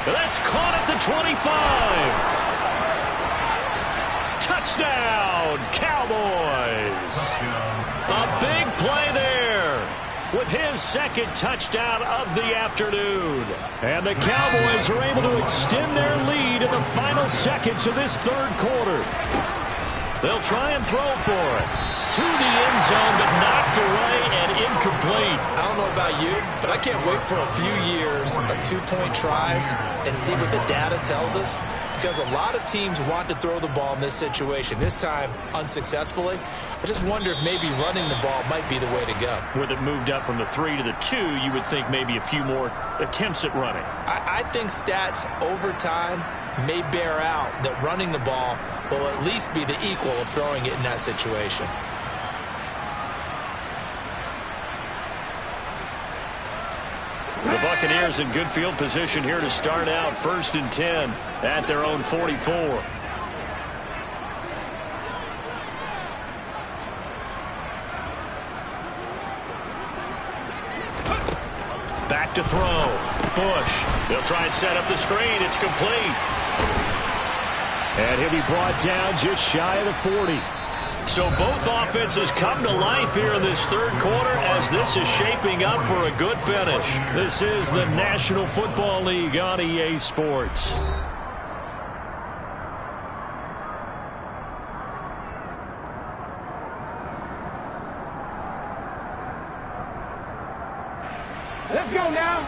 That's caught at the 25. Touchdown, Cowboys. A big play there with his 2nd touchdown of the afternoon. And the Cowboys are able to extend their lead in the final seconds of this 3rd quarter. They'll try and throw for it. To the end zone, but knocked away and incomplete. I don't know about you, but I can't wait for a few years of 2-point tries and see what the data tells us. Because a lot of teams want to throw the ball in this situation. This time, unsuccessfully. I just wonder if maybe running the ball might be the way to go. With it moved up from the 3 to the 2, you would think maybe a few more attempts at running. I think stats over time may bear out that running the ball will at least be the equal of throwing it in that situation. The Buccaneers in good field position here to start out 1st and 10 at their own 44. Back to throw. Bush. They'll try and set up the screen. It's complete. And he'll be brought down just shy of the 40. So both offenses come to life here in this 3rd quarter as this is shaping up for a good finish. This is the National Football League on EA Sports. Let's go now.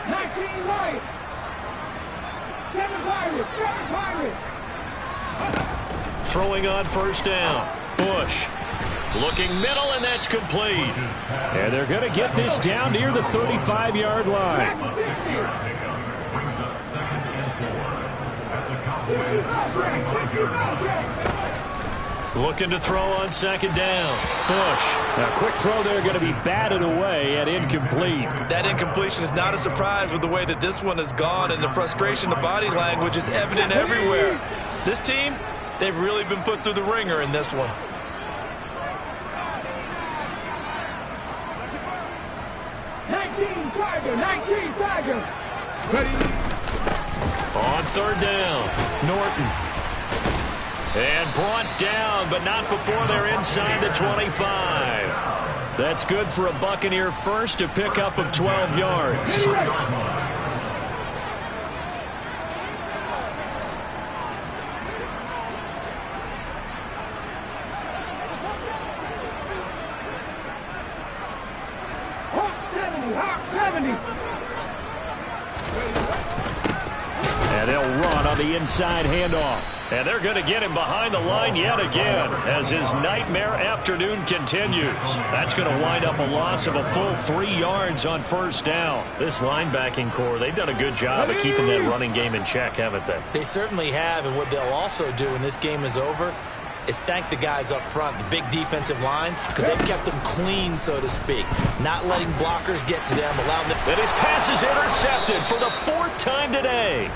19 right. 7 Pirates. 7 Pirates. Throwing on 1st down. Bush looking middle, and that's complete. And they're going to get this down near the 35-yard line. Brings up 2nd and 4 at the Cowboys 35-yard line. Looking to throw on 2nd down. Bush. Now, quick throw there going to be batted away and incomplete. That incompletion is not a surprise with the way that this one has gone, and the frustration, the body language is evident everywhere. This team, they've really been put through the ringer in this one. Ready. On 3rd down. Norton. And brought down, but not before they're inside the 25. That's good for a Buccaneer first, a pickup of 12 yards. 70. And they'll run on the inside handoff. And they're going to get him behind the line yet again as his nightmare afternoon continues. That's going to wind up a loss of a full 3 yards on first down. This linebacking core, they've done a good job of keeping that running game in check, haven't they? They certainly have, and what they'll also do when this game is over is thank the guys up front, the big defensive line, because they've kept them clean, so to speak. Not letting blockers get to them, allowing them. And his pass is intercepted for the 4th time today.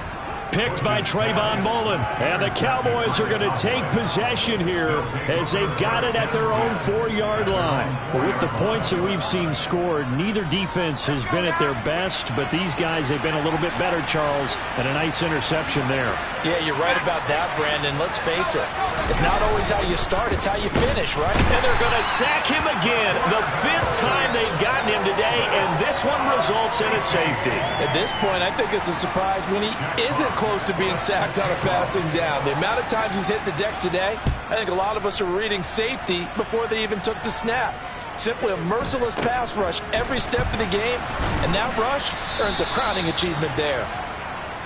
Picked by Trayvon Mullen. And the Cowboys are going to take possession here as they've got it at their own 4-yard line. But with the points that we've seen scored, neither defense has been at their best, but these guys have been a little bit better, Charles, and a nice interception there. Yeah, you're right about that, Brandon. Let's face it. It's not always how you start, it's how you finish, right? And they're going to sack him again. The 5th time they've gotten him today, and this one results in a safety. At this point, I think it's a surprise when he isn't close to being sacked on a passing down. The amount of times he's hit the deck today, I think a lot of us are reading safety before they even took the snap. Simply a merciless pass rush every step of the game, and that rush earns a crowning achievement there.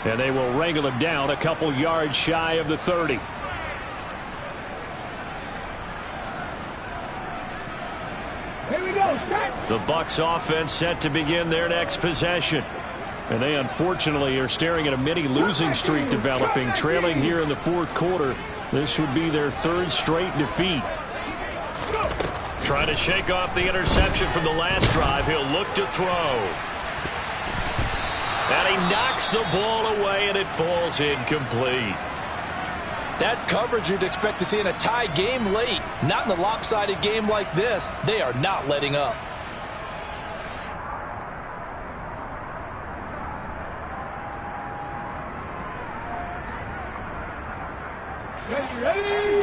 And they will wrangle him down a couple yards shy of the 30. Here we go. The Bucs offense set to begin their next possession. And they unfortunately are staring at a mini losing streak developing, trailing here in the 4th quarter. This would be their 3rd straight defeat. Trying to shake off the interception from the last drive. He'll look to throw. And he knocks the ball away, and it falls incomplete. That's coverage you'd expect to see in a tie game late. Not in a lopsided game like this. They are not letting up.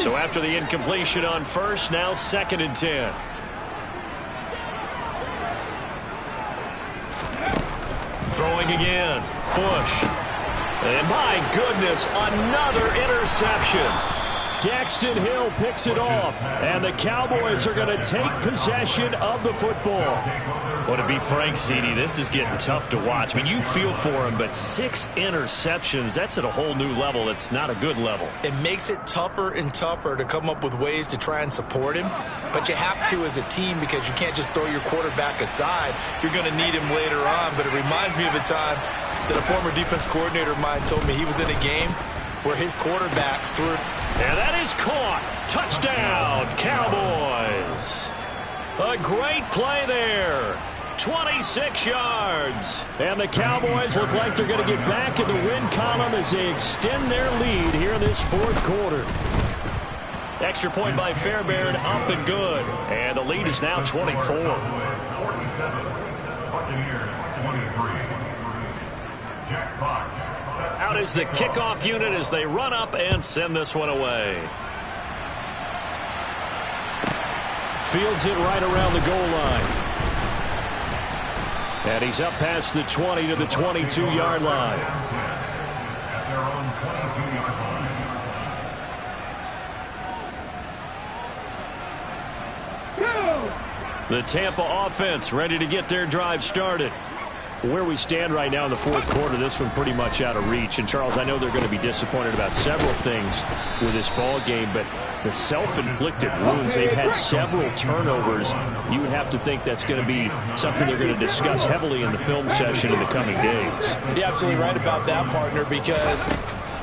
So after the incompletion on first, now 2nd and 10. Throwing again. Bush. And my goodness, another interception. Daxton Hill picks it off, and the Cowboys are going to take possession of the football. Well, to be frank, CD, this is getting tough to watch. I mean, you feel for him, but 6 interceptions, that's at a whole new level. It's not a good level. It makes it tougher and tougher to come up with ways to try and support him, but you have to as a team because you can't just throw your quarterback aside. You're going to need him later on, but it reminds me of a time that a former defense coordinator of mine told me he was in a game where his quarterback threw. And that is caught. Touchdown, Cowboys. A great play there. 26 yards. And the Cowboys look like they're going to get back in the win column as they extend their lead here in this 4th quarter. Extra point by Fairbairn, up and good. And the lead is now 24. Out is the kickoff unit as they run up and send this one away. Fields it right around the goal line. And he's up past the 20 to the 22-yard line. At their own 22-yard line. The Tampa offense ready to get their drive started. Where we stand right now in the 4th quarter, this one pretty much out of reach. And, Charles, I know they're going to be disappointed about several things with this ball game, but the self-inflicted wounds, they've had several turnovers. You would have to think that's going to be something they're going to discuss heavily in the film session in the coming days. You're absolutely right about that, partner, because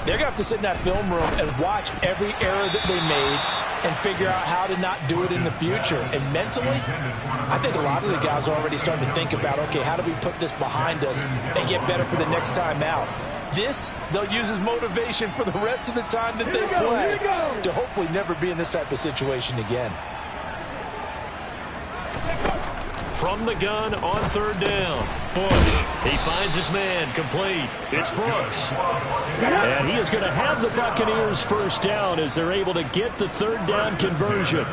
they're going to have to sit in that film room and watch every error that they made and figure out how to not do it in the future. And mentally, I think a lot of the guys are already starting to think about, okay, how do we put this behind us and get better for the next time out? This, they'll use as motivation for the rest of the time that they play to hopefully never be in this type of situation again. From the gun on 3rd down. Bush. He finds his man. Complete. It's Brooks. And he is going to have the Buccaneers first down as they're able to get the 3rd down conversion.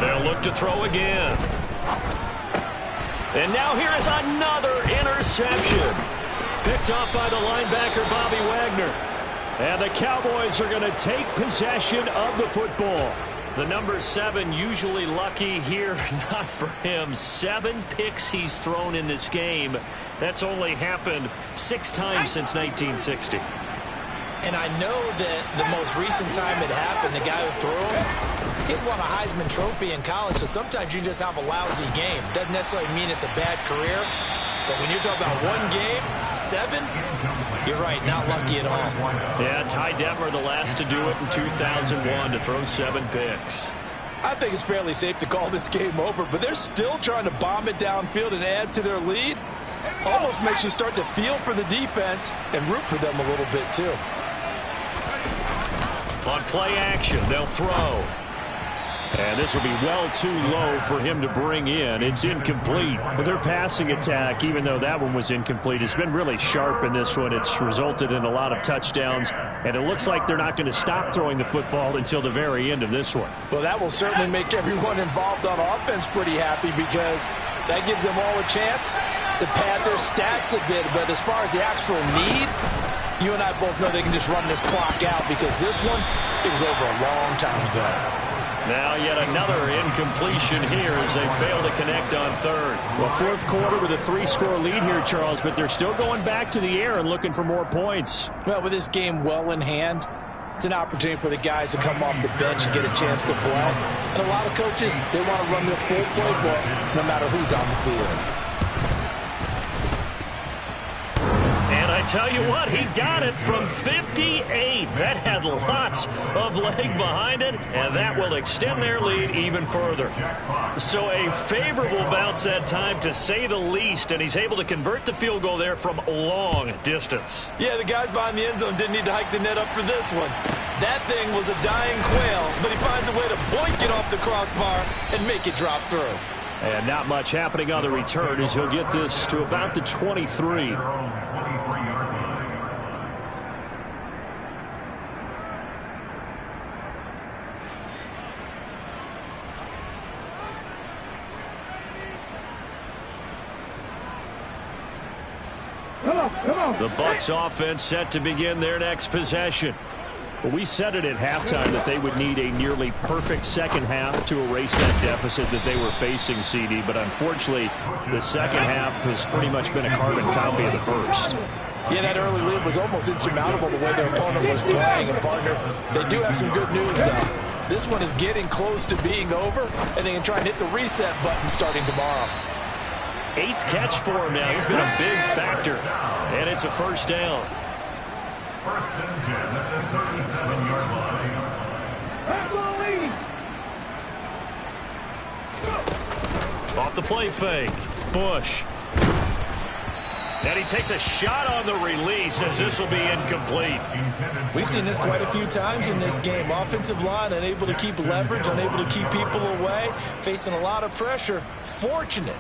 They'll look to throw again. And now here is another interception. Picked off by the linebacker, Bobby Wagner. And the Cowboys are going to take possession of the football. The number 7 usually lucky here, not for him. 7 picks he's thrown in this game. That's only happened 6 times since 1960. And I know that the most recent time it happened, the guy who threw him, he won a Heisman Trophy in college, so sometimes you just have a lousy game. Doesn't necessarily mean it's a bad career, but when you're talking about one game, 7, you're right, not lucky at all. Yeah, Ty Detmer, the last to do it in 2001, to throw 7 picks. I think it's fairly safe to call this game over, but they're still trying to bomb it downfield and add to their lead. Almost makes you start to feel for the defense and root for them a little bit, too. On play action, they'll throw. And this will be well too low for him to bring in. It's incomplete. But their passing attack, even though that one was incomplete, has been really sharp in this one. It's resulted in a lot of touchdowns, and it looks like they're not going to stop throwing the football until the very end of this one. Well, that will certainly make everyone involved on offense pretty happy, because that gives them all a chance to pad their stats a bit. But as far as the actual need, you and I both know they can just run this clock out, because this one, it was over a long time ago. Now yet another incompletion here as they fail to connect on 3rd. Well, 4th quarter with a 3-score lead here, Charles, but they're still going back to the air and looking for more points. Well, with this game well in hand, it's an opportunity for the guys to come off the bench and get a chance to play. And a lot of coaches, they want to run their full playbook no matter who's on the field. I tell you what, he got it from 58. That had lots of leg behind it, and that will extend their lead even further. So a favorable bounce that time, to say the least, and he's able to convert the field goal there from long distance. Yeah, the guys behind the end zone didn't need to hike the net up for this one. That thing was a dying quail, but he finds a way to boink it off the crossbar and make it drop through. And not much happening on the return as he'll get this to about the 23. The Bucs offense set to begin their next possession. Well, we said it at halftime that they would need a nearly perfect second half to erase that deficit that they were facing, CD. But unfortunately, the second half has pretty much been a carbon copy of the first. Yeah, that early lead was almost insurmountable the way their opponent was playing. And, partner, they do have some good news, though. This one is getting close to being over, and they can try and hit the reset button starting tomorrow. 8th catch for him now. He's been a big factor. And it's a first down. First and 10 at the 37-yard line. Off the play fake. Bush. And he takes a shot on the release as this will be incomplete. We've seen this quite a few times in this game. Offensive line unable to keep leverage, unable to keep people away, facing a lot of pressure. Fortunate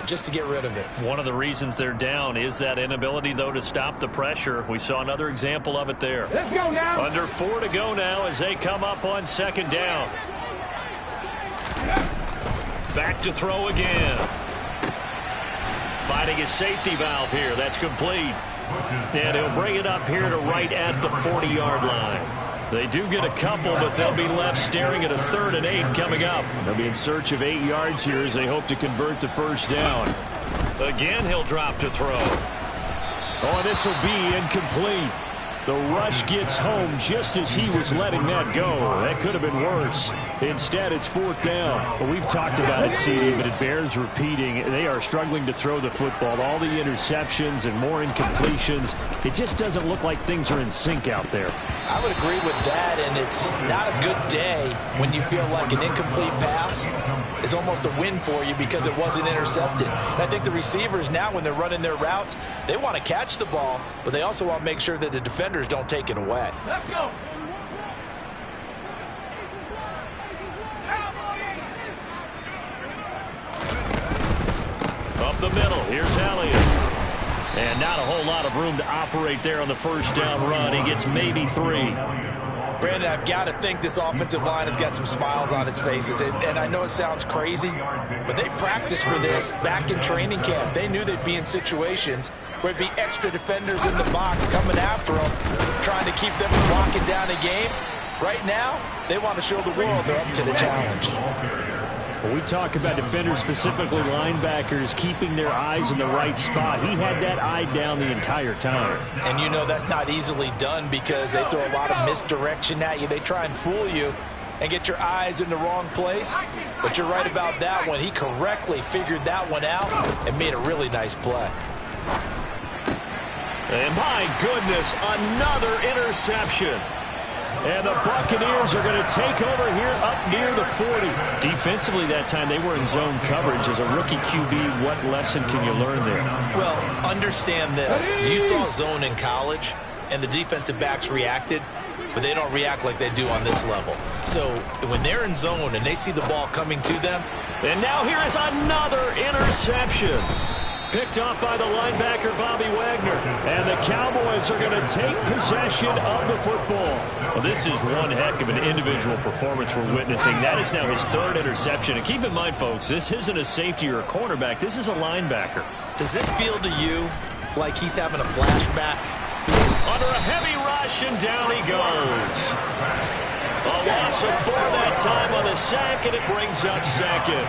just to get rid of it. One of the reasons they're down is that inability, though, to stop the pressure. We saw another example of it there. Let's go now. Under 4 to go now as they come up on 2nd down. Back to throw again. Finding his safety valve here. That's complete. And he'll bring it up here to right at the 40-yard line. They do get a couple, but they'll be left staring at a 3rd and 8 coming up. They'll be in search of 8 yards here as they hope to convert the first down. Again, he'll drop to throw. Oh, this will be incomplete. The rush gets home just as he was letting that go. That could have been worse. Instead, it's 4th down. Well, we've talked about it, CD, but it bears repeating. They are struggling to throw the football. All the interceptions and more incompletions. It just doesn't look like things are in sync out there. I would agree with that, and it's not a good day when you feel like an incomplete pass is almost a win for you because it wasn't intercepted. And I think the receivers now, when they're running their routes, they want to catch the ball, but they also want to make sure that the defenders don't take it away. Let's go. Up the middle, here's Elliott. And not a whole lot of room to operate there on the first down run. He gets maybe 3. Brandon, I've got to think this offensive line has got some smiles on its faces. And I know it sounds crazy, but they practiced for this back in training camp. They knew they'd be in situations where it'd be extra defenders in the box coming after them, trying to keep them from locking down a game. Right now, they want to show the world they're up to the challenge. When we talk about defenders, specifically linebackers, keeping their eyes in the right spot, he had that eye down the entire time. And you know that's not easily done because they throw a lot of misdirection at you. They try and fool you and get your eyes in the wrong place. But you're right about that one. He correctly figured that one out and made a really nice play. And my goodness, another interception. And the Buccaneers are going to take over here up near the 40. Defensively that time, they were in zone coverage. As a rookie QB, what lesson can you learn there? Well, understand this. You saw zone in college, and the defensive backs reacted, but they don't react like they do on this level. So when they're in zone and they see the ball coming to them. And now here is another interception. Picked off by the linebacker, Bobby Wagner. And the Cowboys are going to take possession of the football. Well, this is one heck of an individual performance we're witnessing. That is now his third interception. And keep in mind, folks, this isn't a safety or a cornerback. This is a linebacker. Does this feel to you like he's having a flashback? Under a heavy rush, and down he goes. A loss of 4 that time on the sack, and it brings up second.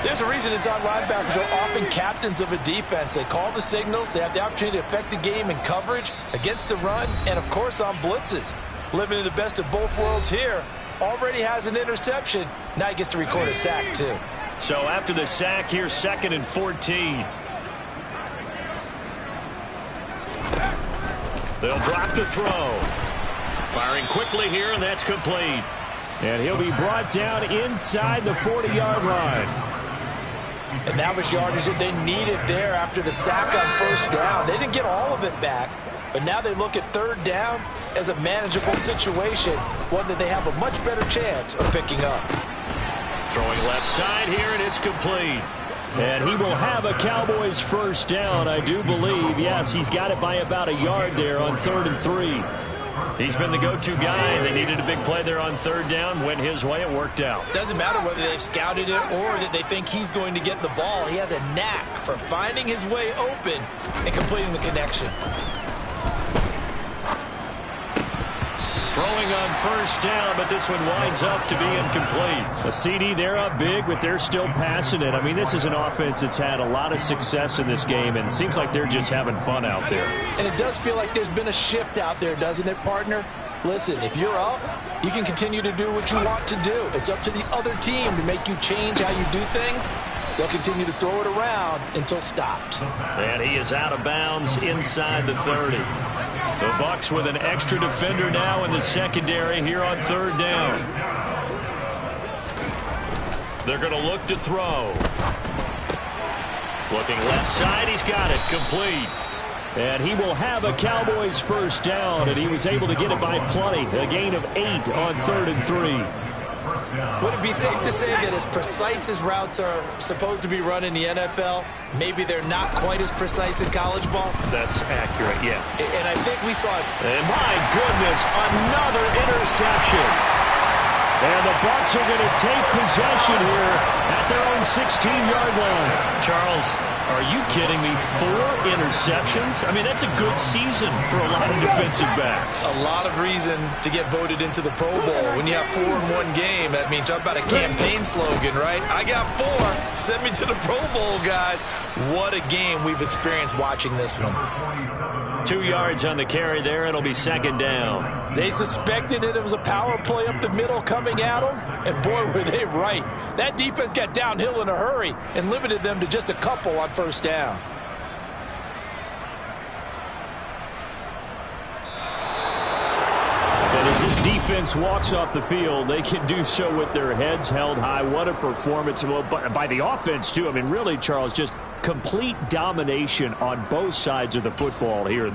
There's a reason inside linebackers are often captains of a defense. They call the signals. They have the opportunity to affect the game in coverage, against the run, and, of course, on blitzes. Living in the best of both worlds here. Already has an interception. Now he gets to record a sack, too. So after the sack, here's 2nd and 14. They'll drop the throw. Firing quickly here, and that's complete. And he'll be brought down inside the 40-yard line. And that was yardage that they needed there after the sack on first down. They didn't get all of it back, but now they look at third down as a manageable situation, one that they have a much better chance of picking up. Throwing left side here, and it's complete. And he will have a Cowboys first down, I do believe. Yes, he's got it by about a yard there on 3rd and 3. He's been the go-to guy. They needed a big play there on 3rd down. Went his way. It worked out. Doesn't matter whether they've scouted it or that they think he's going to get the ball. He has a knack for finding his way open and completing the connection. Throwing on first down, but this one winds up to be incomplete. A CD, they're up big, but they're still passing it. I mean, this is an offense that's had a lot of success in this game, and it seems like they're just having fun out there. And it does feel like there's been a shift out there, doesn't it, partner? Listen, if you're up, you can continue to do what you want to do. It's up to the other team to make you change how you do things. They'll continue to throw it around until stopped. And he is out of bounds inside the 30. The Bucs with an extra defender now in the secondary here on 3rd down. They're going to look to throw. Looking left side, he's got it, complete. And he will have a Cowboys first down, and he was able to get it by plenty. A gain of 8 on 3rd and 3. Would it be safe to say that as precise as routes are supposed to be run in the NFL, maybe they're not quite as precise in college ball? That's accurate, yeah. And I think we saw it. And my goodness, another interception. And the Bucs are going to take possession here at their own 16-yard line. Charles, are you kidding me? 4 interceptions? I mean, that's a good season for a lot of defensive backs. A lot of reason to get voted into the Pro Bowl. When you have 4 in one game, that means talk about a campaign slogan, right? I got 4. Send me to the Pro Bowl, guys. What a game we've experienced watching this one. 2 yards on the carry there. It'll be 2nd down. They suspected it was a power play up the middle coming at them, and boy, were they right. That defense got downhill in a hurry and limited them to just a couple on first down. And as this defense walks off the field, they can do so with their heads held high. What a performance by the offense, too. I mean, really, Charles, just complete domination on both sides of the football here.